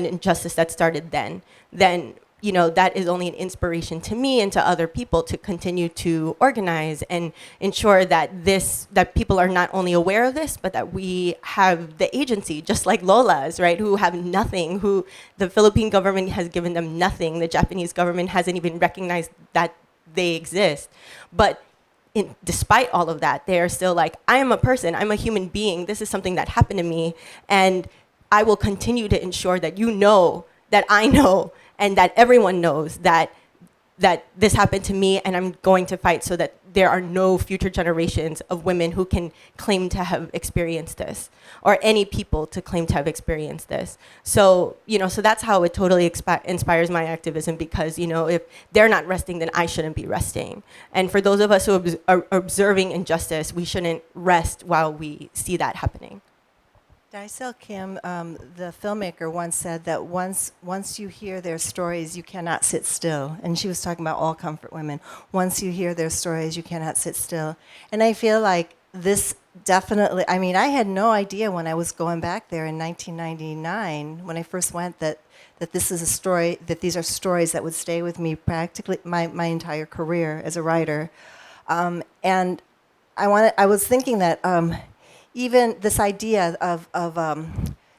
injustice that started then that is only an inspiration to me and to other people to continue to organize and ensure that people are not only aware of this, but that we have the agency, just like Lolas, right, who have nothing, who the Philippine government has given them nothing. The Japanese government hasn't even recognized that they exist. But despite all of that, they are still like, I am a person, I'm a human being, this is something that happened to me, and I will continue to ensure that you know, that I know, and that everyone knows that this happened to me, and I'm going to fight so that there are no future generations of women who can claim to have experienced this, or any people to claim to have experienced this. So, so that's how it totally inspires my activism, because, if they're not resting, then I shouldn't be resting. And for those of us who are observing injustice, we shouldn't rest while we see that happening. Daisel Kim, the filmmaker, once said that once you hear their stories, you cannot sit still. And she was talking about all comfort women. Once you hear their stories, you cannot sit still. And I feel like this definitely, I had no idea when I was going back there in 1999, when I first went, that this is a story, that these are stories that would stay with me practically my entire career as a writer. And I was thinking that even this idea of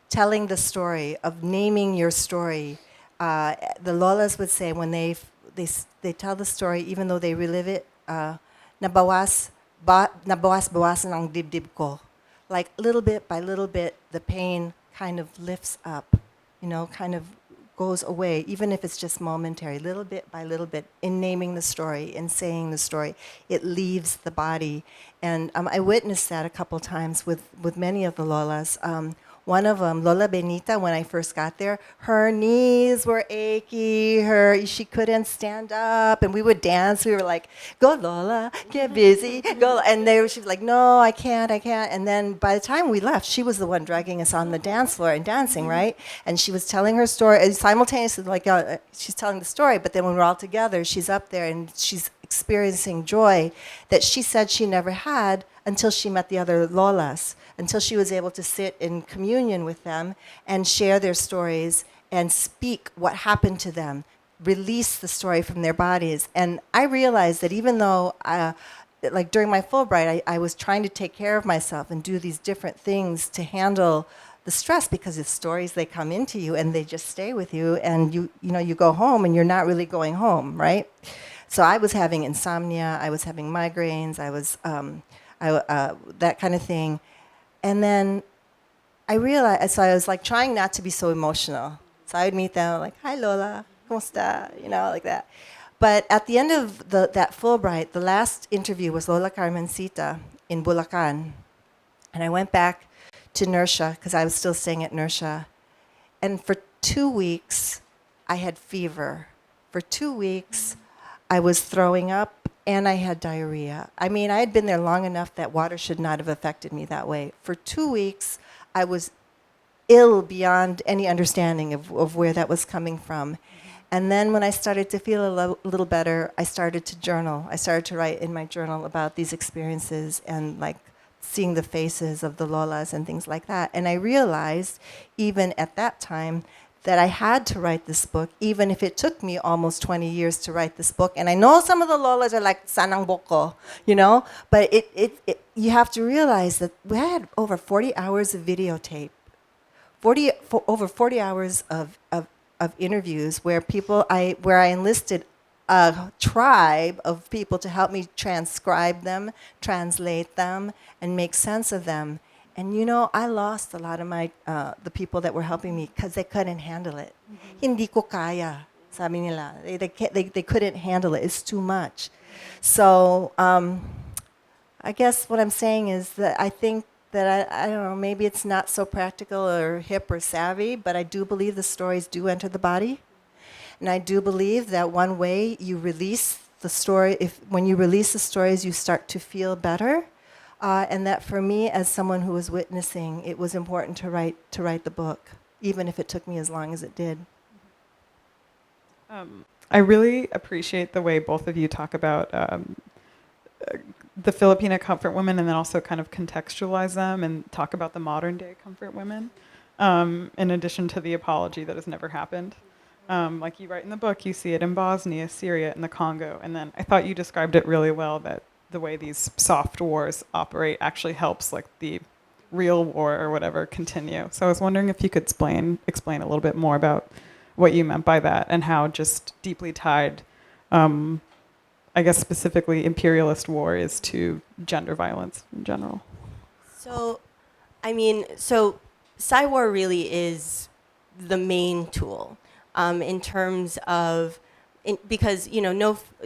telling the story, of naming your story, the Lolas would say when they tell the story, even though they relive it, nabawas-bawasan ang dibdib ko. Like little bit by little bit, the pain kind of lifts up, kind of goes away, even if it's just momentary, little bit by little bit, in naming the story, in saying the story, it leaves the body. And I witnessed that a couple times with many of the Lolas. One of them, Lola Benita, when I first got there, her knees were achy, she couldn't stand up, and we would dance. We were like, go Lola, get busy, go. And she was like, no, I can't. And then by the time we left, she was the one dragging us on the dance floor and dancing, right? And she was telling her story, and simultaneously, she's telling the story, but then when we're all together, she's up there and she's experiencing joy that she said she never had until she met the other Lolas, until she was able to sit in communion with them and share their stories and speak what happened to them, release the story from their bodies. And I realized that even though, like during my Fulbright, I was trying to take care of myself and do these different things to handle the stress, because the stories, they come into you and they just stay with you, and you know, you go home and you're not really going home, right? So I was having insomnia, I was having migraines, I was that kind of thing. And then I realized, so I was like trying not to be so emotional. So I would meet them like, "Hi Lola, kumusta?" You know, like that. But at the end of that Fulbright, the last interview was Lola Carmencita in Bulacan. And I went back to Nersha, because I was still staying at Nersha. And for 2 weeks, I had fever. For 2 weeks, I was throwing up and I had diarrhea. I mean, I had been there long enough that water should not have affected me that way. For 2 weeks, I was ill beyond any understanding of where that was coming from. And then when I started to feel a little better, I started to journal. I started to write in my journal about these experiences and like seeing the faces of the Lolas and things like that. And I realized, even at that time, that I had to write this book, even if it took me almost 20 years to write this book. And I know some of the Lolas are like, "Sanang boko," you know? But you have to realize that we had over 40 hours of videotape, over 40 hours of interviews where I enlisted a tribe of people to help me transcribe them, translate them, and make sense of them. And you know, I lost a lot of my the people that were helping me because they couldn't handle it. Hindi ko kaya, sabi nila. They couldn't handle it. It's too much. So I guess what I'm saying is that I think that I don't know, maybe it's not so practical or hip or savvy, but I do believe the stories do enter the body. And I do believe that one way you release the story, when you release the stories, you start to feel better. And that for me, as someone who was witnessing, it was important to write the book, even if it took me as long as it did. I really appreciate the way both of you talk about the Filipino comfort women, and then also kind of contextualize them and talk about the modern day comfort women, in addition to the apology that has never happened. Like you write in the book, you see it in Bosnia, Syria, and the Congo. And then I thought you described it really well, that the way these soft wars operate actually helps like the real war or whatever continue. So I was wondering if you could explain a little bit more about what you meant by that, and how just deeply tied, I guess specifically imperialist war is to gender violence in general. So, I mean, Psy-war really is the main tool in terms of, because you know,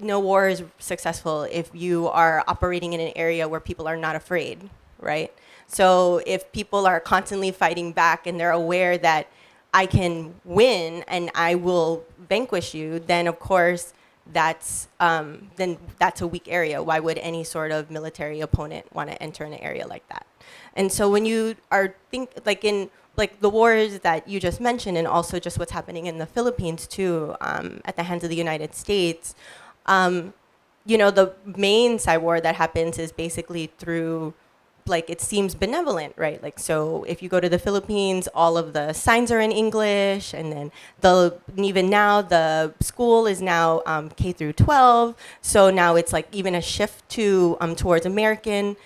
no war is successful if you are operating in an area where people are not afraid, right? So if people are constantly fighting back and they're aware that I can win and I will vanquish you, then of course that's a weak area. Why would any sort of military opponent want to enter an area like that? And so when you are like the wars that you just mentioned, and also just what's happening in the Philippines too, at the hands of the United States, you know, the main Psy war that happens is basically through, like, it seems benevolent, right? Like, so if you go to the Philippines, all of the signs are in English, and then even now the school is now K through 12. So now it's like even a shift to towards American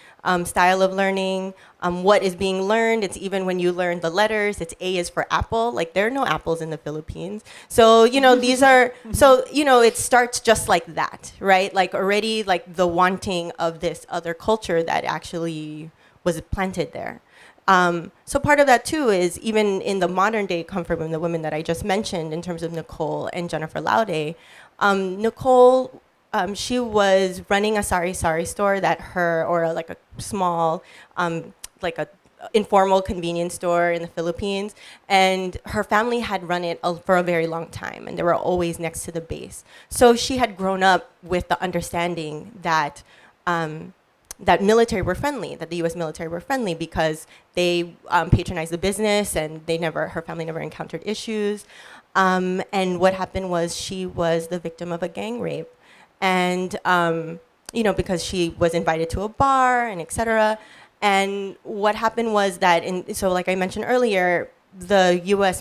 style of learning. What is being learned, it's even when you learn the letters, it's A is for apple. Like, there are no apples in the Philippines. So, you know, these are, so, you know, it starts just like that, right? Like already like the wanting of this other culture that actually was planted there. So part of that too is even in the modern day comfort women, the women that I just mentioned in terms of Nicole and Jennifer Laude, Nicole, she was running a sari store or like a small, like a informal convenience store in the Philippines, and her family had run it for a very long time, and they were always next to the base. So she had grown up with the understanding that that military were friendly, that the U.S. military were friendly because they patronized the business, and her family never encountered issues. And what happened was she was the victim of a gang rape. and because she was invited to a bar and etc. And what happened was that, so like I mentioned earlier, the U.S.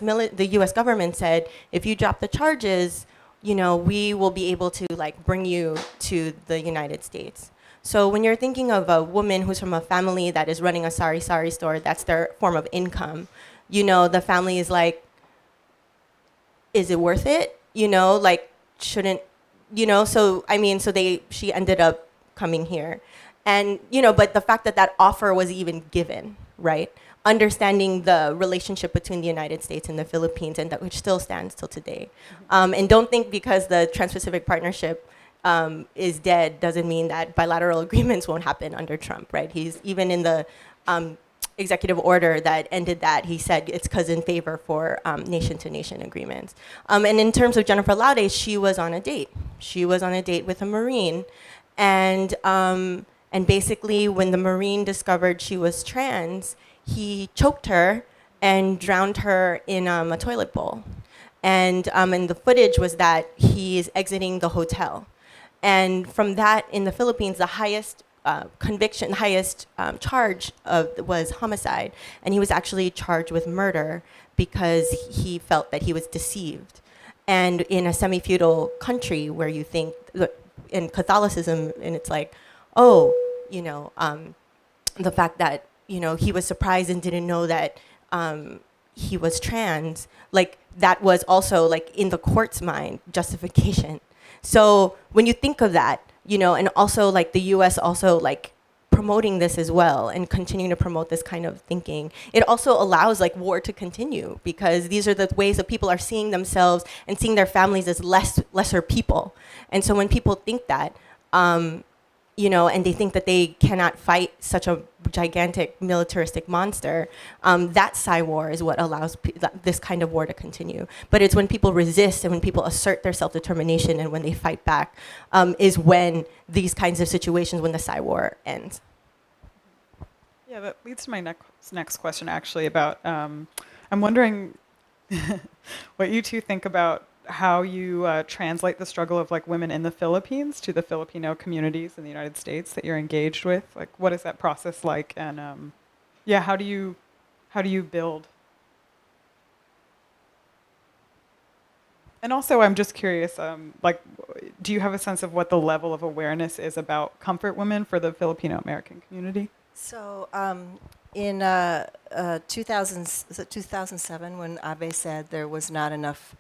government said, if you drop the charges, we will be able to like bring you to the United States. So when you're thinking of a woman who's from a family that is running a sari store, that's their form of income, the family is like, is it worth it? Like, shouldn't, so she ended up coming here. And, but the fact that that offer was even given, right? Understanding the relationship between the United States and the Philippines, and that which still stands till today. And don't think because the Trans-Pacific Partnership is dead doesn't mean that bilateral agreements won't happen under Trump, right? He's even in the executive order that ended that, he said it's cause in favor for nation-to-nation agreements. And in terms of Jennifer Laude, she was on a date. She was on a date with a Marine, and basically when the Marine discovered she was trans, he choked her and drowned her in a toilet bowl. And the footage was that he is exiting the hotel. And from that, in the Philippines, the highest conviction, the highest charge was homicide. And he was actually charged with murder because he felt that he was deceived. And in a semi-feudal country where you think, in Catholicism, and it's like, oh, the fact that, he was surprised and didn't know that he was trans, like that was also like in the court's mind, justification. So when you think of that, and also like the US also like promoting this as well and continuing to promote this kind of thinking, it also allows like war to continue, because these are the ways that people are seeing themselves and seeing their families as lesser people. And so when people think that, and they think that they cannot fight such a gigantic militaristic monster, that Psy war is what allows this kind of war to continue. But it's when people resist and when people assert their self-determination and when they fight back is when these kinds of situations, when the Psy war ends. Yeah, that leads to my next question, actually, about, I'm wondering what you two think about how you translate the struggle of like women in the Philippines to the Filipino communities in the United States that you're engaged with. Like, what is that process like? And how do you build? And also, I'm just curious, do you have a sense of what the level of awareness is about comfort women for the Filipino American community? So in 2007, when Abe said there was not enough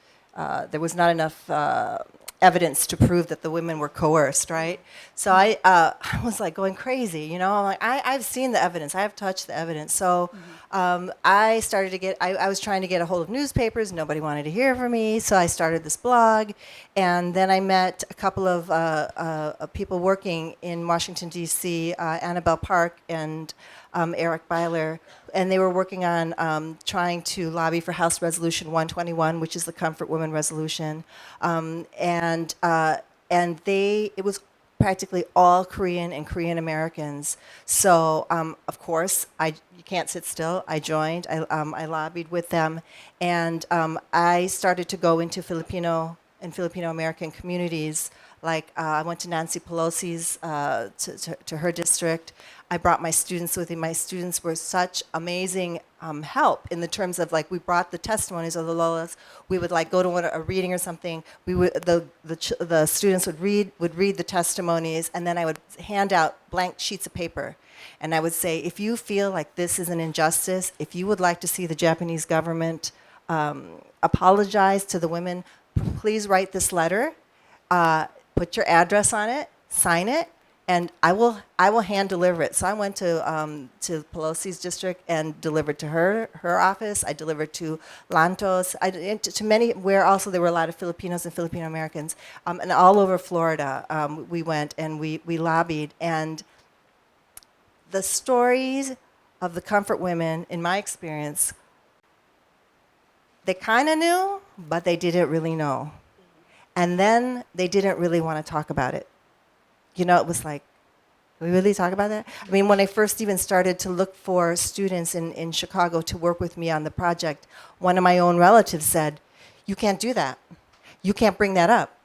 evidence to prove that the women were coerced, right? So I was like going crazy, I'm like, I've seen the evidence, I have touched the evidence. So I started to get, I was trying to get a hold of newspapers, nobody wanted to hear from me, so I started this blog, and then I met a couple of people working in Washington, D.C., Annabelle Park and Eric Byler, and they were working on trying to lobby for House Resolution 121, which is the Comfort Women Resolution, and it was practically all Korean and Korean Americans. So of course, you can't sit still. I joined. I lobbied with them, and I started to go into Filipino American communities. Like I went to Nancy Pelosi's to her district. I brought my students with me. My students were such amazing help in the terms of like we brought the testimonies of the Lolas. We would like go to a reading or something. We would the students would read the testimonies, and then I would hand out blank sheets of paper, and I would say, if you feel like this is an injustice, if you would like to see the Japanese government apologize to the women, please write this letter. Put your address on it, sign it, and I will hand deliver it. So I went to Pelosi's district and delivered to her office. I delivered to Lantos, to many where also there were a lot of Filipinos and Filipino Americans, and all over Florida we went and we lobbied. And the stories of the comfort women, in my experience, they kind of knew, but they didn't really know. And then they didn't really want to talk about it. It was like, we really talk about that? I mean, when I first even started to look for students in Chicago to work with me on the project, one of my own relatives said, you can't do that. You can't bring that up.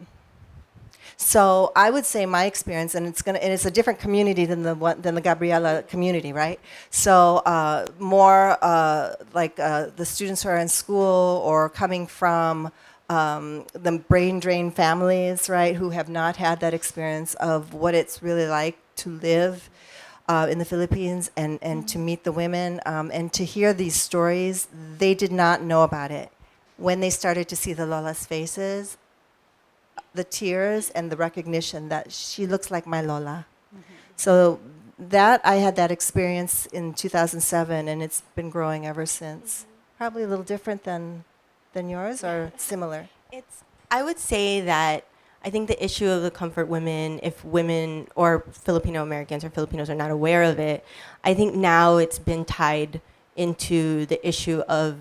So I would say my experience, and it's a different community than the Gabriela community, right? So more like the students who are in school or coming from the brain drain families, right, who have not had that experience of what it's really like to live in the Philippines and to meet the women and to hear these stories. They did not know about it. When they started to see the Lola's faces, the tears and the recognition that she looks like my Lola. So that I had that experience in 2007, and it's been growing ever since. Probably a little different than yours, or similar? I would say that I think the issue of the comfort women, if women or Filipino Americans or Filipinos are not aware of it, I think now it's been tied into the issue of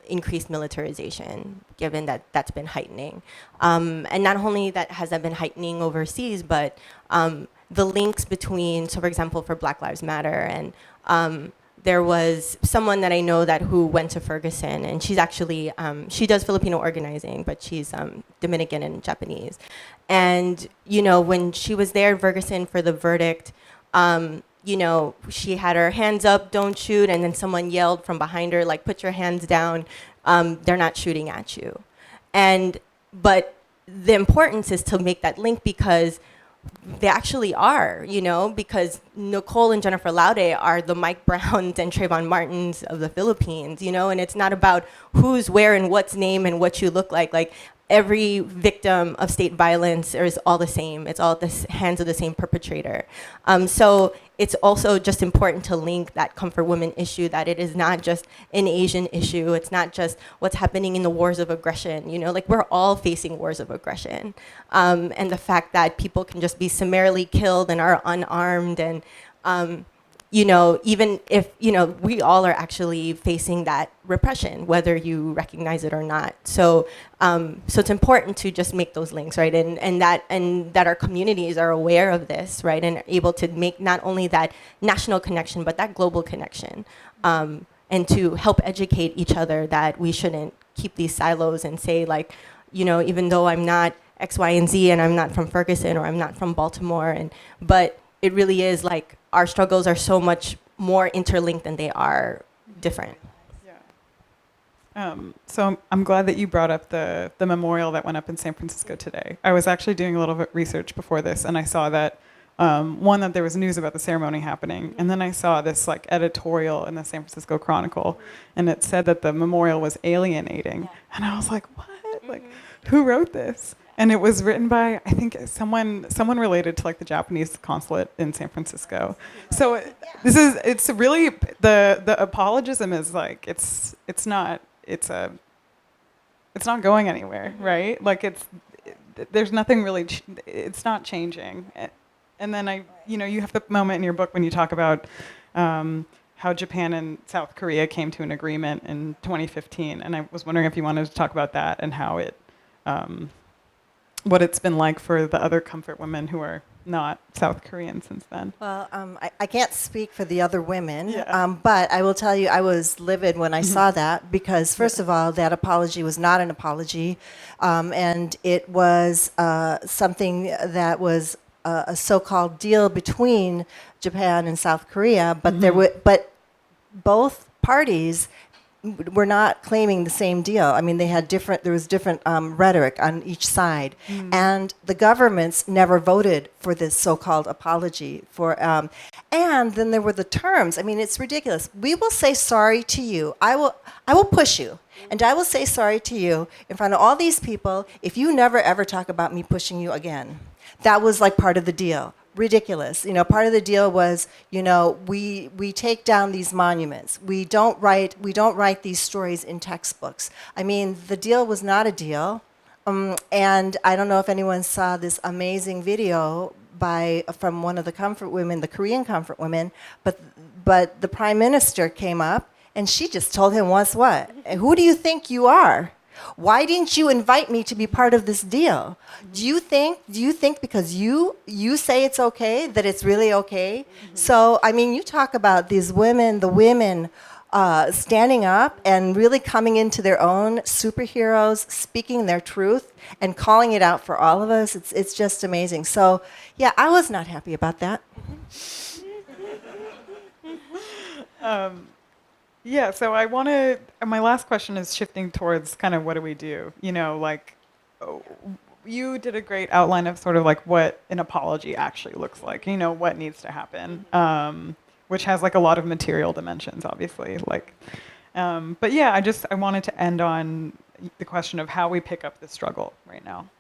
increased militarization, given that that's been heightening. And not only that has that been heightening overseas, but the links between, so for example, for Black Lives Matter, and there was someone that I know that who went to Ferguson, and she's actually, she does Filipino organizing, but she's Dominican and Japanese. And, you know, when she was there in Ferguson for the verdict, you know, she had her hands up, don't shoot, and then someone yelled from behind her, like, put your hands down, they're not shooting at you. But the importance is to make that link because they actually are, you know, because Nicole and Jennifer Laude are the Mike Browns and Trayvon Martins of the Philippines, you know, and it's not about who's where and what's name and what you look like. Like, every victim of state violence is all the same. It's all at the hands of the same perpetrator. So it's also just important to link that comfort women issue, that it is not just an Asian issue. It's not just what's happening in the wars of aggression. You know, like, we're all facing wars of aggression. And the fact that people can just be summarily killed and are unarmed, and you know, even if, you know, we all are actually facing that repression, whether you recognize it or not. So, so it's important to just make those links, right? And that our communities are aware of this, right? And are able to make not only that national connection, but that global connection. And to help educate each other that we shouldn't keep these silos and say, like, you know, even though I'm not X, Y, and Z, and I'm not from Ferguson, or I'm not from Baltimore, but it really is like our struggles are so much more interlinked than they are different. Yeah. So I'm glad that you brought up the memorial that went up in San Francisco today. I was actually doing a little bit research before this, and I saw that one, that there was news about the ceremony happening, and then I saw this like editorial in the San Francisco Chronicle, and it said that the memorial was alienating, and I was like, what? Like, who wrote this? And it was written by, I think, someone related to like the Japanese consulate in San Francisco. So it's really, the apologism is like, it's not going anywhere, right? Like, there's nothing really, it's not changing. And then you have the moment in your book when you talk about how Japan and South Korea came to an agreement in 2015. And I was wondering if you wanted to talk about that and how it, what it's been like for the other comfort women who are not South Korean since then. Well, I can't speak for the other women, Yeah. but I will tell you I was livid when I saw that because, first of all, that apology was not an apology, and it was something that was a so-called deal between Japan and South Korea, but but both parties were not claiming the same deal. I mean, there was different rhetoric on each side. And the governments never voted for this so-called apology. And then there were the terms. I mean, it's ridiculous. We will say sorry to you. I will push you. And I will say sorry to you in front of all these people if you never ever talk about me pushing you again. That was like part of the deal. Ridiculous. You know, part of the deal was, you know, we take down these monuments. We don't write these stories in textbooks. I mean, the deal was not a deal. And I don't know if anyone saw this amazing video from one of the comfort women, the Korean comfort women, but the prime minister came up and she just told him what's what. Who do you think you are? Why didn't you invite me to be part of this deal? Do you think because you say it's okay that it's really okay? So, I mean, you talk about these women, the women standing up and really coming into their own, superheroes, speaking their truth and calling it out for all of us. It's just amazing. So, yeah, I was not happy about that. Yeah, so I want to, my last question is shifting towards kind of what do we do? You know, like, you did a great outline of sort of like what an apology actually looks like, you know, what needs to happen, which has like a lot of material dimensions, obviously. Like, but yeah, I wanted to end on the question of how we pick up the struggle right now.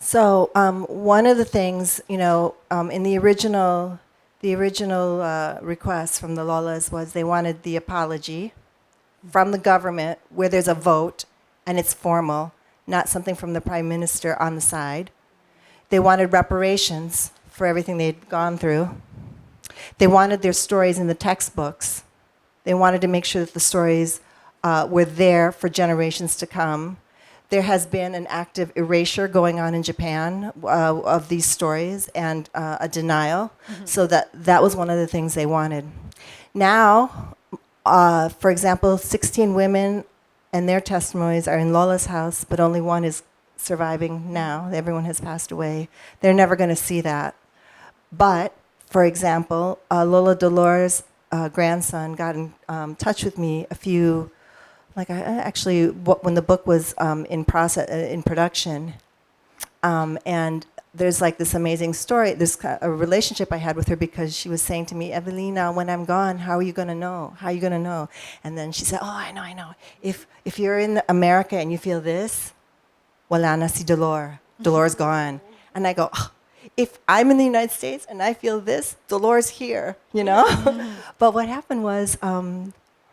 So one of the things, you know, in the original request from the Lolas was they wanted the apology from the government where there's a vote and it's formal, not something from the prime minister on the side. They wanted reparations for everything they'd gone through. They wanted their stories in the textbooks. They wanted to make sure that the stories were there for generations to come. There has been an active erasure going on in Japan of these stories and a denial. So that was one of the things they wanted. Now, for example, 16 women and their testimonies are in Lola's house, but only one is surviving now. Everyone has passed away. They're never going to see that. But, for example, Lola Dolores' grandson got in touch with me when the book was in production, and there's like this amazing story, a relationship I had with her because she was saying to me, Evelina, when I'm gone, how are you going to know? How are you going to know? And then she said, oh, I know. If you're in America and you feel this, wala na si Dolor. Dolor's gone. And I go, oh, if I'm in the United States and I feel this, Dolor's here, you know? But what happened was,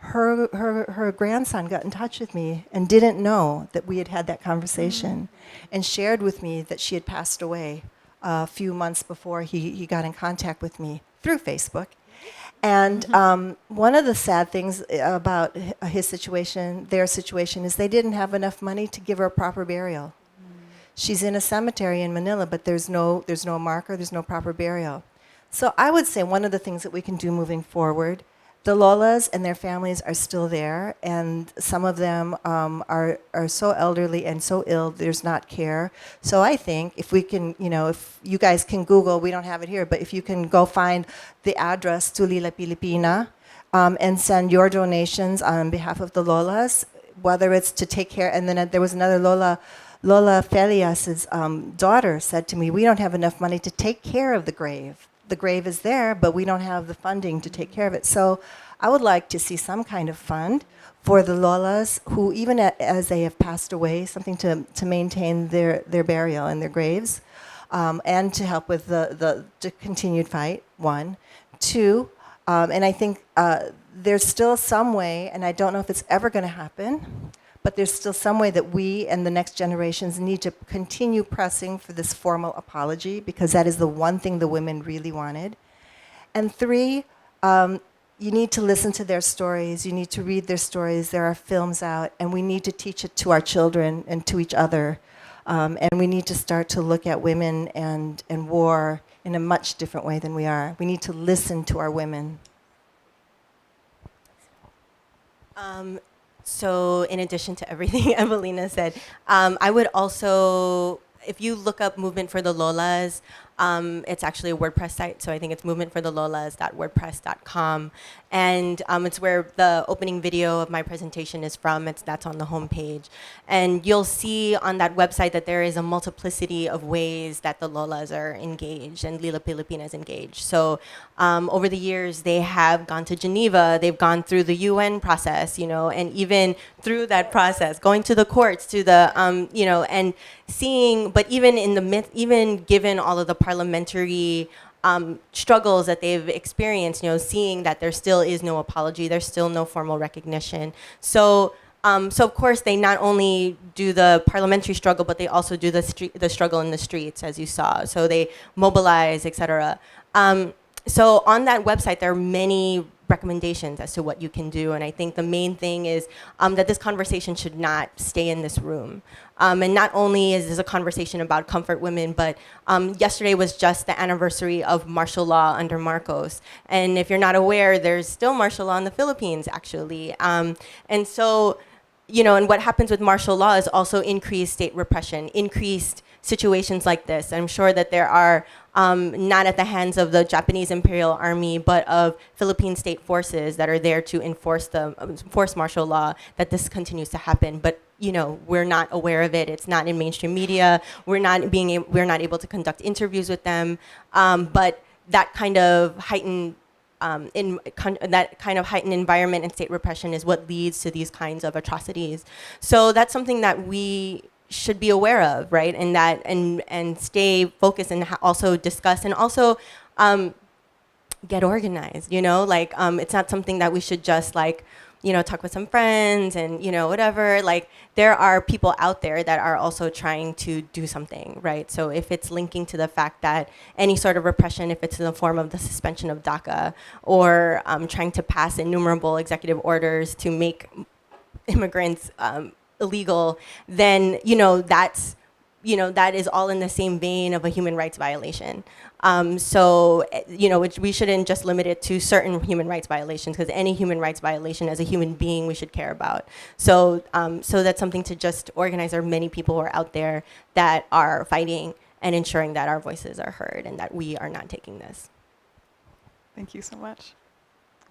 her grandson got in touch with me and didn't know that we had had that conversation and shared with me that she had passed away a few months before he got in contact with me through Facebook. And one of the sad things about their situation, is they didn't have enough money to give her a proper burial. She's in a cemetery in Manila, but there's no marker, there's no proper burial. So I would say one of the things that we can do moving forward, the Lolas and their families are still there, and some of them are so elderly and so ill, there's not care. So I think if we can, if you guys can Google, we don't have it here, but if you can go find the address to Lila Pilipina and send your donations on behalf of the Lolas, whether it's to take care, and then there was another Lola Felias's daughter said to me, we don't have enough money to take care of the grave. The grave is there, but we don't have the funding to take care of it. So I would like to see some kind of fund for the Lolas who, even as they have passed away, something to maintain their burial and their graves, and to help with the continued fight, one. Two, and I think there's still some way, and I don't know if it's ever going to happen, but there's still some way that we and the next generations need to continue pressing for this formal apology, because that is the one thing the women really wanted. And three, you need to listen to their stories. You need to read their stories. There are films out, and we need to teach it to our children and to each other. And we need to start to look at women and war in a much different way than we are. We need to listen to our women. So in addition to everything Evelina said, I would also, if you look up Movement for the Lolas, it's actually a WordPress site, so I think it's movementforthelolas.wordpress.com. And it's where the opening video of my presentation is from. That's on the homepage. And you'll see on that website that there is a multiplicity of ways that the Lolas are engaged and Lila Pilipina is engaged. So over the years, they have gone to Geneva, they've gone through the UN process, and even through that process, going to the courts, to the, and seeing, but even in the even given all of the parliamentary struggles that they've experienced, seeing that there still is no apology, there's still no formal recognition. So of course, they not only do the parliamentary struggle, but they also do the struggle in the streets, as you saw. So they mobilize, etc. So on that website, there are many recommendations as to what you can do. And I think the main thing is that this conversation should not stay in this room. And not only is this a conversation about comfort women, but yesterday was just the anniversary of martial law under Marcos. And if you're not aware, there's still martial law in the Philippines, actually. And so, and what happens with martial law is also increased state repression, increased situations like this. I'm sure that there are, not at the hands of the Japanese Imperial Army, but of Philippine state forces that are there to enforce martial law, that this continues to happen. But we're not aware of it. It's not in mainstream media. We're not able to conduct interviews with them. But that kind of heightened environment and state repression is what leads to these kinds of atrocities. So that's something that we should be aware of, right? And that and stay focused and also discuss and also get organized. It's not something that we should just talk with some friends and whatever. There are people out there that are also trying to do something, right? So if it's linking to the fact that any sort of repression, if it's in the form of the suspension of DACA or trying to pass innumerable executive orders to make immigrants illegal, then that is all in the same vein of a human rights violation. Which we shouldn't just limit it to certain human rights violations, because any human rights violation as a human being we should care about. So that's something to just organize. There are many people who are out there that are fighting and ensuring that our voices are heard and that we are not taking this. Thank you so much.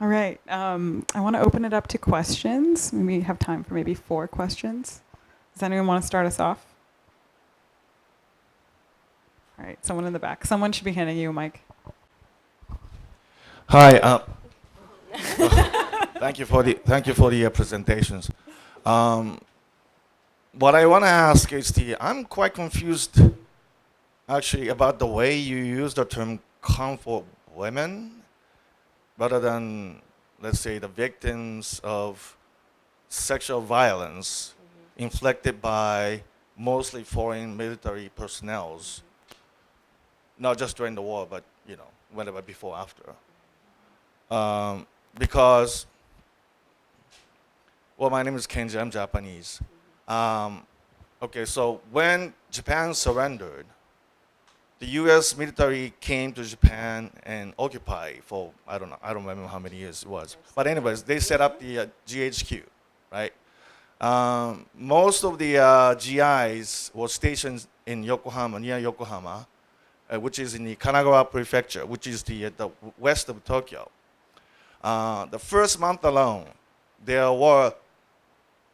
All right. I want to open it up to questions. We have time for maybe 4 questions. Does anyone want to start us off? All right, someone in the back. Someone should be handing you a mic. Hi. Thank you for the presentations. What I want to ask is I'm quite confused actually about the way you use the term comfort women rather than, let's say, the victims of sexual violence inflicted by mostly foreign military personnel. Not just during the war, but whenever before, after. Because, my name is Kenji. I'm Japanese. Okay, so when Japan surrendered, the U.S. military came to Japan and occupied for I don't remember how many years it was. But anyways, they set up the GHQ, right? Most of the GIs were stationed in Yokohama, near Yokohama. Which is in the Kanagawa prefecture, which is the west of Tokyo. The first month alone, there were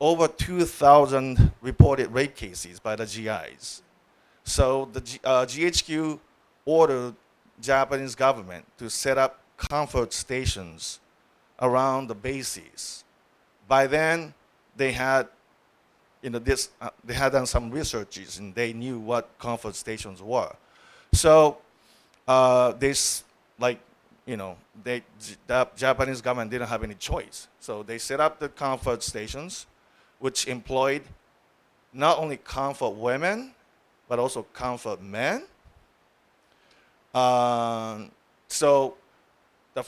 over 2,000 reported rape cases by the GIs. So the GHQ ordered Japanese government to set up comfort stations around the bases. By then, they had they had done some researches and they knew what comfort stations were. So the Japanese government didn't have any choice. So they set up the comfort stations, which employed not only comfort women, but also comfort men. So the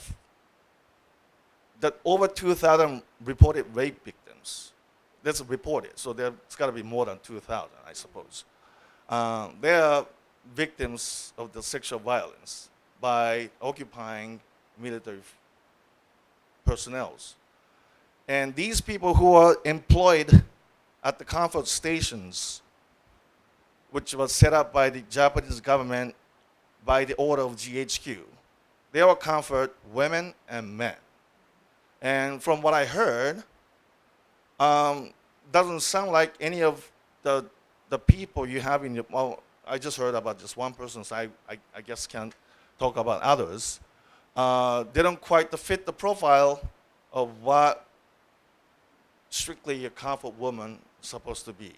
over 2,000 reported rape victims, that's reported. So there's got to be more than 2,000, I suppose. They are victims of the sexual violence by occupying military personnel. And these people who are employed at the comfort stations, which was set up by the Japanese government by the order of GHQ, they were comfort women and men. And from what I heard, doesn't sound like any of the people you have in your, I just heard about just one person, so I guess can't talk about others. They don't quite fit the profile of what strictly a comfort woman is supposed to be.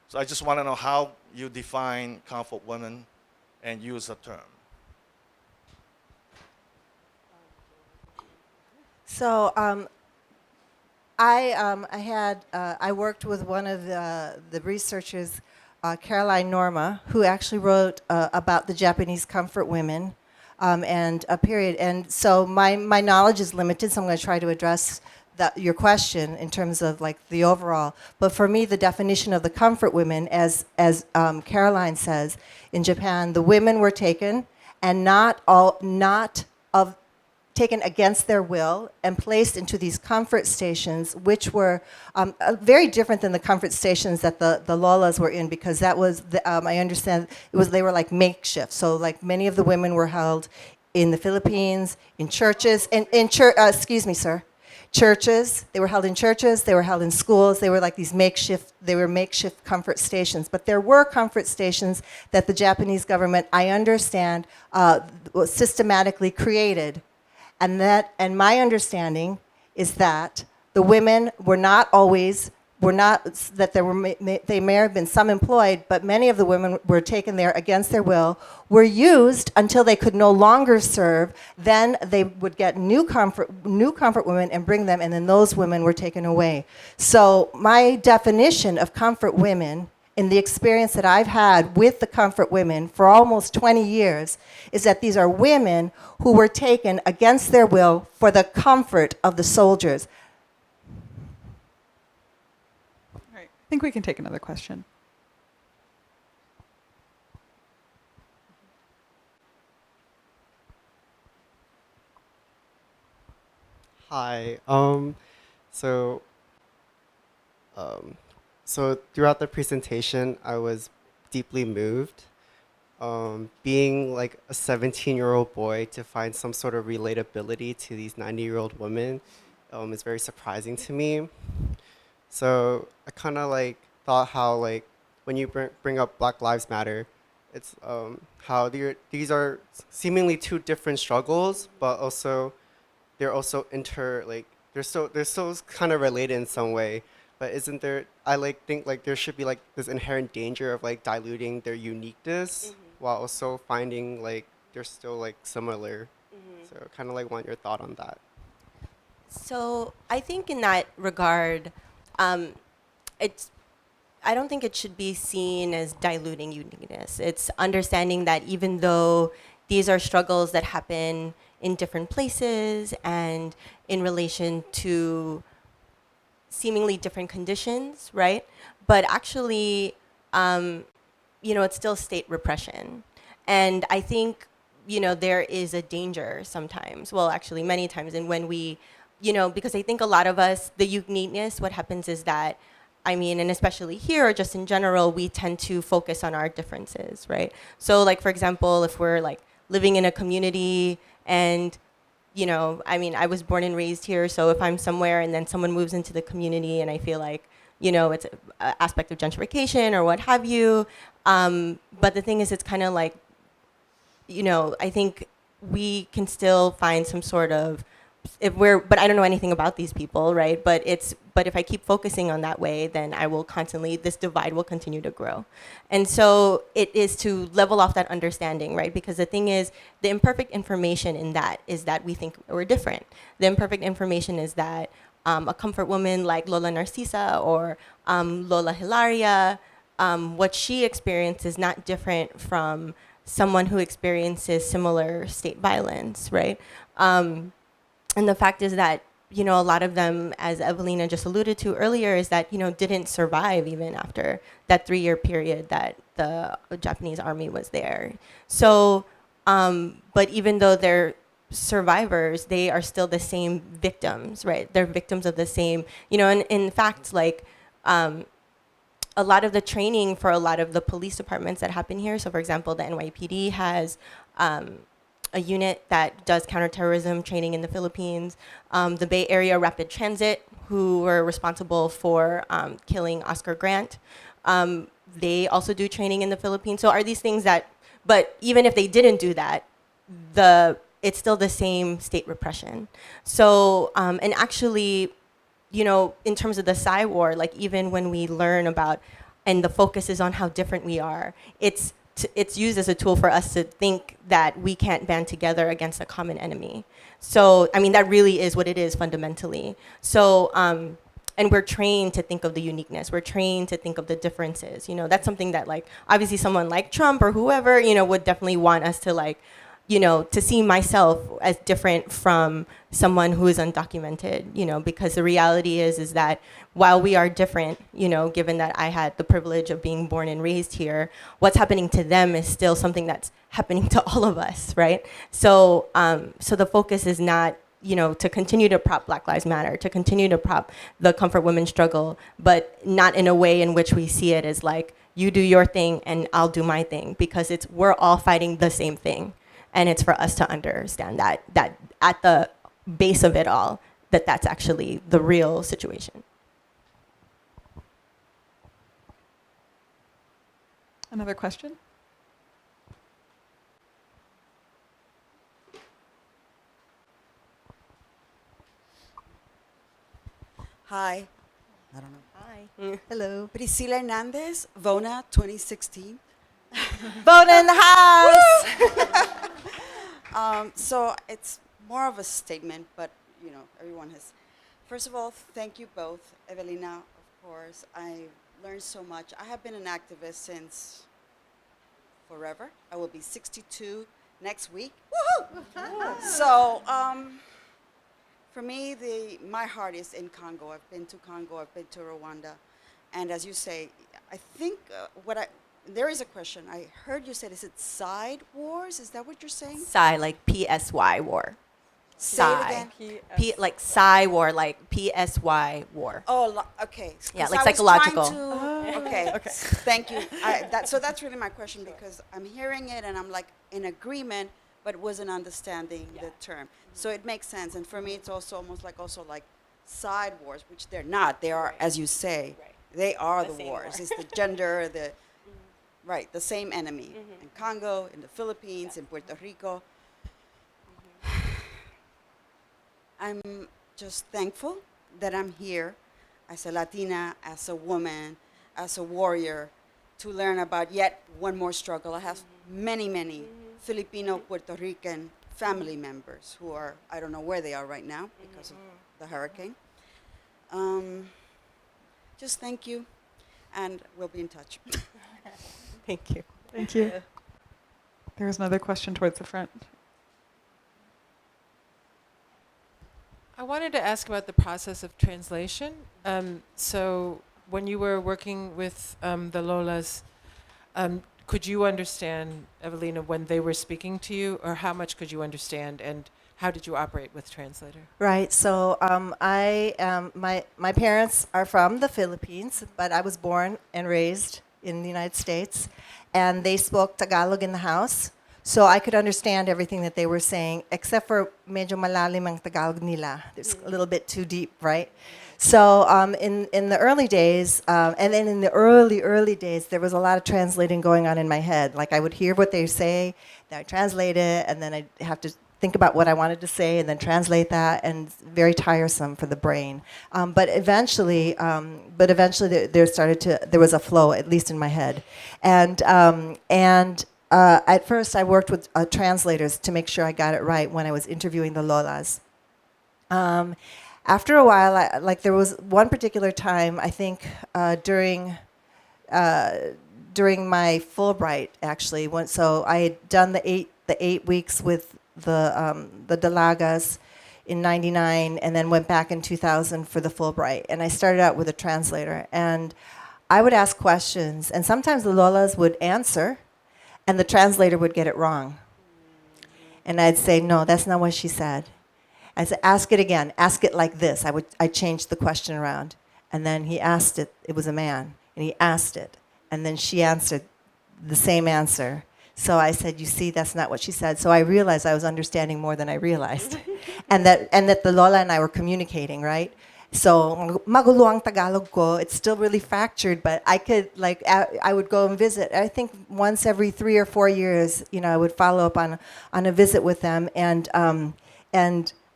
So I just want to know how you define comfort women and use the term. So I worked with one of the researchers, Caroline Norma, who actually wrote about the Japanese comfort women. and a period. And so my knowledge is limited, so I'm going to try to address your question in terms of like the overall. But for me, the definition of the comfort women, as Caroline says, in Japan, the women were taken and taken against their will and placed into these comfort stations, which were very different than the comfort stations that the Lolas were in, because that was, I understand, they were like makeshift. So like many of the women were held in the Philippines, in churches, excuse me, sir. Churches, they were held in churches, they were held in schools, they were like these makeshift comfort stations. But there were comfort stations that the Japanese government, I understand, systematically created. And my understanding is that the women were not always, they may have been some employed, but many of the women were taken there against their will, were used until they could no longer serve. Then they would get new comfort women and bring them, and then those women were taken away. So my definition of comfort women, in the experience that I've had with the comfort women for almost 20 years, is that these are women who were taken against their will for the comfort of the soldiers. All right, I think we can take another question. Hi. So throughout the presentation, I was deeply moved. Being like a 17-year-old boy, to find some sort of relatability to these 90-year-old women is very surprising to me. So I kind of like thought how like when you bring up Black Lives Matter, it's how these are seemingly two different struggles, but also they're also they're so kind of related in some way. But isn't there, I like think like there should be like this inherent danger of like diluting their uniqueness while also finding like they're still like similar. So kind of like want your thought on that. So I think in that regard, I don't think it should be seen as diluting uniqueness. It's understanding that even though these are struggles that happen in different places and in relation to seemingly different conditions, right? But actually, it's still state repression. And I think, there is a danger sometimes, well, actually many times, and when we, because I think a lot of us, the uniqueness, what happens is that, and especially here, or just in general, we tend to focus on our differences, right? So like, for example, if we're like living in a community and I was born and raised here, so if I'm somewhere and then someone moves into the community and I feel like, it's an aspect of gentrification or what have you. But the thing is, it's kind of like, I think we can still find some sort of, but I don't know anything about these people, right? But if I keep focusing on that way, then I will this divide will continue to grow. And so it is to level off that understanding, right? Because the thing is, the imperfect information in that is that we think we're different. The imperfect information is that a comfort woman like Lola Narcisa or Lola Hilaria, what she experienced is not different from someone who experiences similar state violence, right? And the fact is that, a lot of them, as Evelina just alluded to earlier, is that, didn't survive even after that 3-year period that the Japanese army was there. So, but even though they're survivors, they are still the same victims, right? They're victims of the same, and in fact, like, a lot of the training for a lot of the police departments that happen here, so for example, the NYPD has a unit that does counterterrorism training in the Philippines. The Bay Area Rapid Transit, who were responsible for killing Oscar Grant, they also do training in the Philippines. So are these things that, but even if they didn't do that, it's still the same state repression. So, and actually, in terms of the Psy War, like even when we learn about, and the focus is on how different we are, it's used as a tool for us to think that we can't band together against a common enemy. So, that really is what it is fundamentally. So, and we're trained to think of the uniqueness. We're trained to think of the differences. That's something that, like, obviously someone like Trump or whoever, would definitely want us to, like, to see myself as different from someone who is undocumented, because the reality is that while we are different, given that I had the privilege of being born and raised here, what's happening to them is still something that's happening to all of us, right? So, so the focus is not, to continue to prop Black Lives Matter, to continue to prop the comfort women struggle, but not in a way in which we see it as like, you do your thing and I'll do my thing, because we're all fighting the same thing. And it's for us to understand that at the base of it all, that's actually the real situation. Another question? Hi. I don't know. Hi. Hello. Priscila Hernandez, VONA 2016. VONA in the house! So it's more of a statement, but everyone has. First of all, thank you both. Evelina, of course. I learned so much. I have been an activist since forever. I will be 62 next week. Woohoo! So, for me, my heart is in Congo. I've been to Congo, I've been to Rwanda. And as you say, I think there is a question. I heard you said, is it side wars? Is that what you're saying? Psy, like PSY war. Say it again. Like Psy war, like PSY war. Oh, okay. Yeah, 'Cause like I was psychological. trying to- okay. Okay. Thank you. So that's really my question, because I'm hearing it and I'm like in agreement, but wasn't understanding the term. So it makes sense. And for me, it's also almost like side wars, which they're not. They are, as you say, they are the wars. It's the gender, right, the same enemy in Congo, in the Philippines, in Puerto Rico. I'm just thankful that I'm here as a Latina, as a woman, as a warrior, to learn about yet one more struggle. I have many Filipino, Puerto Rican family members who are, I don't know where they are right now because of the hurricane. Just thank you, and we'll be in touch. Thank you. Thank you. There's another question towards the front. I wanted to ask about the process of translation. So when you were working with the Lolas, could you understand, Evelina, when they were speaking to you, or how much could you understand, and how did you operate with translator? Right. So my parents are from the Philippines, but I was born and raised in the United States, and they spoke Tagalog in the house. So I could understand everything that they were saying, except for medyo malalim ang Tagalog nila. It's a little bit too deep, right? So in the early days, and then in the early days, there was a lot of translating going on in my head. Like I would hear what they say, then I'd translate it, and then I'd have to think about what I wanted to say, and then translate that, and it's very tiresome for the brain. But eventually, there was a flow, at least in my head, and at first, I worked with translators to make sure I got it right when I was interviewing the Lolas. After a while, there was one particular time, I think during my Fulbright, actually. So I had done the eight weeks with the Dalagas in '99, and then went back in 2000 for the Fulbright. And I started out with a translator, and I would ask questions, and sometimes the Lolas would answer, and the translator would get it wrong. And I'd say, no, that's not what she said. I'd say, ask it again. Ask it like this. I changed the question around. And then he asked it. It was a man. And he asked it. And then she answered the same answer. So I said, you see, that's not what she said. So I realized I was understanding more than I realized. and that the Lola and I were communicating, right? So, magulo ang Tagalog ko. It's still really fractured, but I could, I would go and visit. I think once every 3 or 4 years, I would follow up on a visit with them, and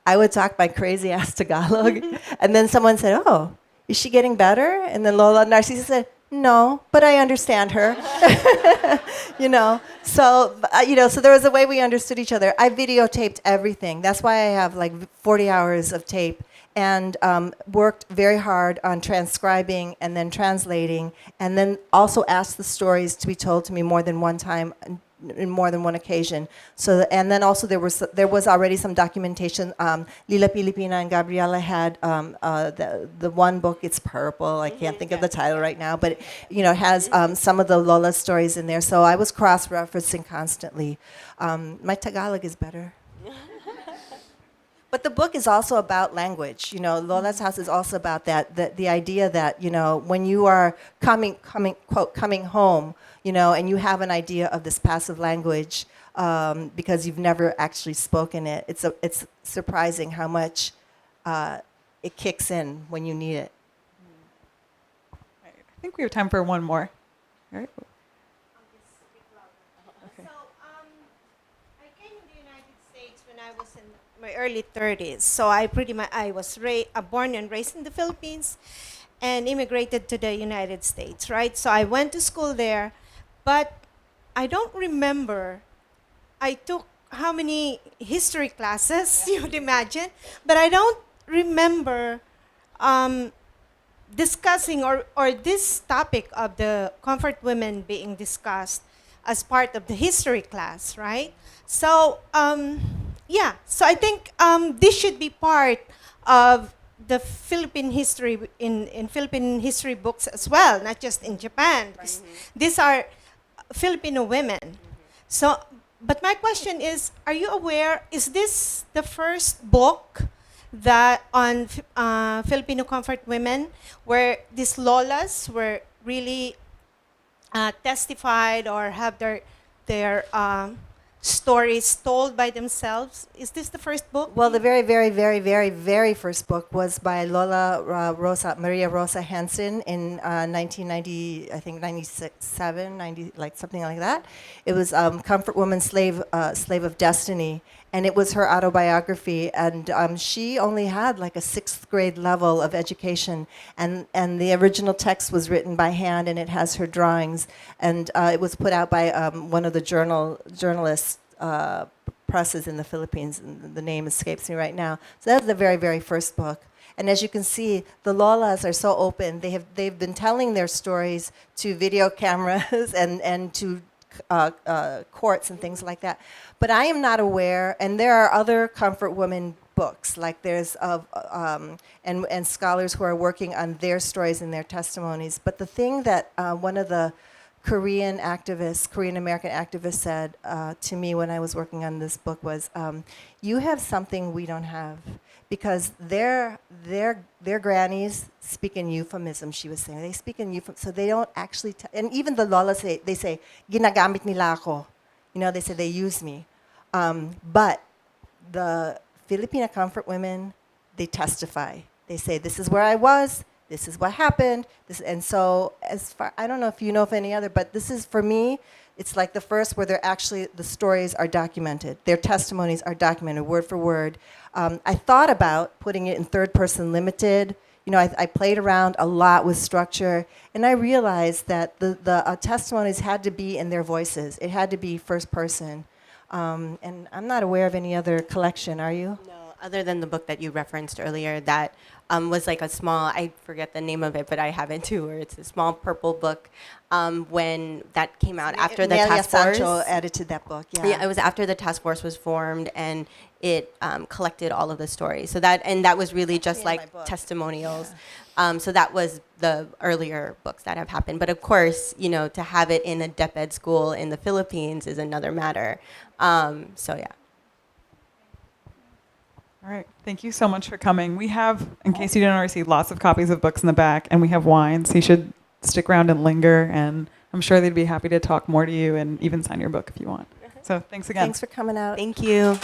I would talk my crazy ass Tagalog, and then someone said, "Oh, is she getting better?" And then Lola Narcisa said, "No, but I understand her." So there was a way we understood each other. I videotaped everything. That's why I have 40 hours of tape. And worked very hard on transcribing and then translating, and then also asked the stories to be told to me more than one time, in more than one occasion. So, and then also there was already some documentation. Lila Pilipina and Gabriela had the one book. It's purple. I can't think of the title right now, but it has some of the Lola stories in there. So I was cross-referencing constantly. My Tagalog is better. But the book is also about language. Lola's House is also about that, the idea that, when you are coming home, and you have an idea of this passive language because you've never actually spoken it, it's surprising how much it kicks in when you need it. Right. I think we have time for one more. All right. So, I came in the United States when I was in my early 30s. So I was born and raised in the Philippines and immigrated to the United States, right? So I went to school there, but I don't remember. I took how many history classes, you would imagine, but I don't remember discussing or this topic of the comfort women being discussed as part of the history class, right? So, so I think this should be part of the Philippine history in Philippine history books as well, not just in Japan. Because these are Filipino women. So, but my question is, are you aware, is this the first book that on Filipino comfort women where these Lolas were really testified or have their stories told by themselves? Is this the first book? Well, the very, very, very, very, very first book was by Lola Maria Rosa Hansen in 1990, I think 97, 90, like something like that. It was Comfort Woman, Slave of Destiny, and it was her autobiography. And she only had like a 6th grade level of education, and the original text was written by hand, and it has her drawings. And it was put out by one of the journalists. Presses in the Philippines, and the name escapes me right now. So that's the very, very first book. And as you can see, the Lolas are so open. They've been telling their stories to video cameras and to courts and things like that. But I am not aware, and there are other comfort women books, like there's and scholars who are working on their stories and their testimonies. But the thing that one of the Korean American activist said to me when I was working on this book was, you have something we don't have, because their grannies speak in euphemism, she was saying. They speak in euphemism, so they don't actually, and even the Lolas they say, ginagamit nila ako. They say they use me. But the Filipina comfort women, they testify. They say, this is where I was, this is what happened. And so, I don't know if you know of any other, but this is, for me, it's like the first where the stories are documented. Their testimonies are documented word for word. I thought about putting it in third person limited. I played around a lot with structure, and I realized that the testimonies had to be in their voices. It had to be first person. And I'm not aware of any other collection, are you? No, other than the book that you referenced earlier that was like a small, I forget the name of it, but I have it too, where it's a small purple book when that came out after the task force. Sancho edited that book, Yeah, it was after the task force was formed, and it collected all of the stories. So that was really just like testimonials. Yeah. So that was the earlier books that have happened. But of course, to have it in a DepEd school in the Philippines is another matter. So yeah. All right. Thank you so much for coming. We have, in case you didn't already see, lots of copies of books in the back, and we have wine, so you should stick around and linger, and I'm sure they'd be happy to talk more to you and even sign your book if you want. So thanks again. Thanks for coming out. Thank you.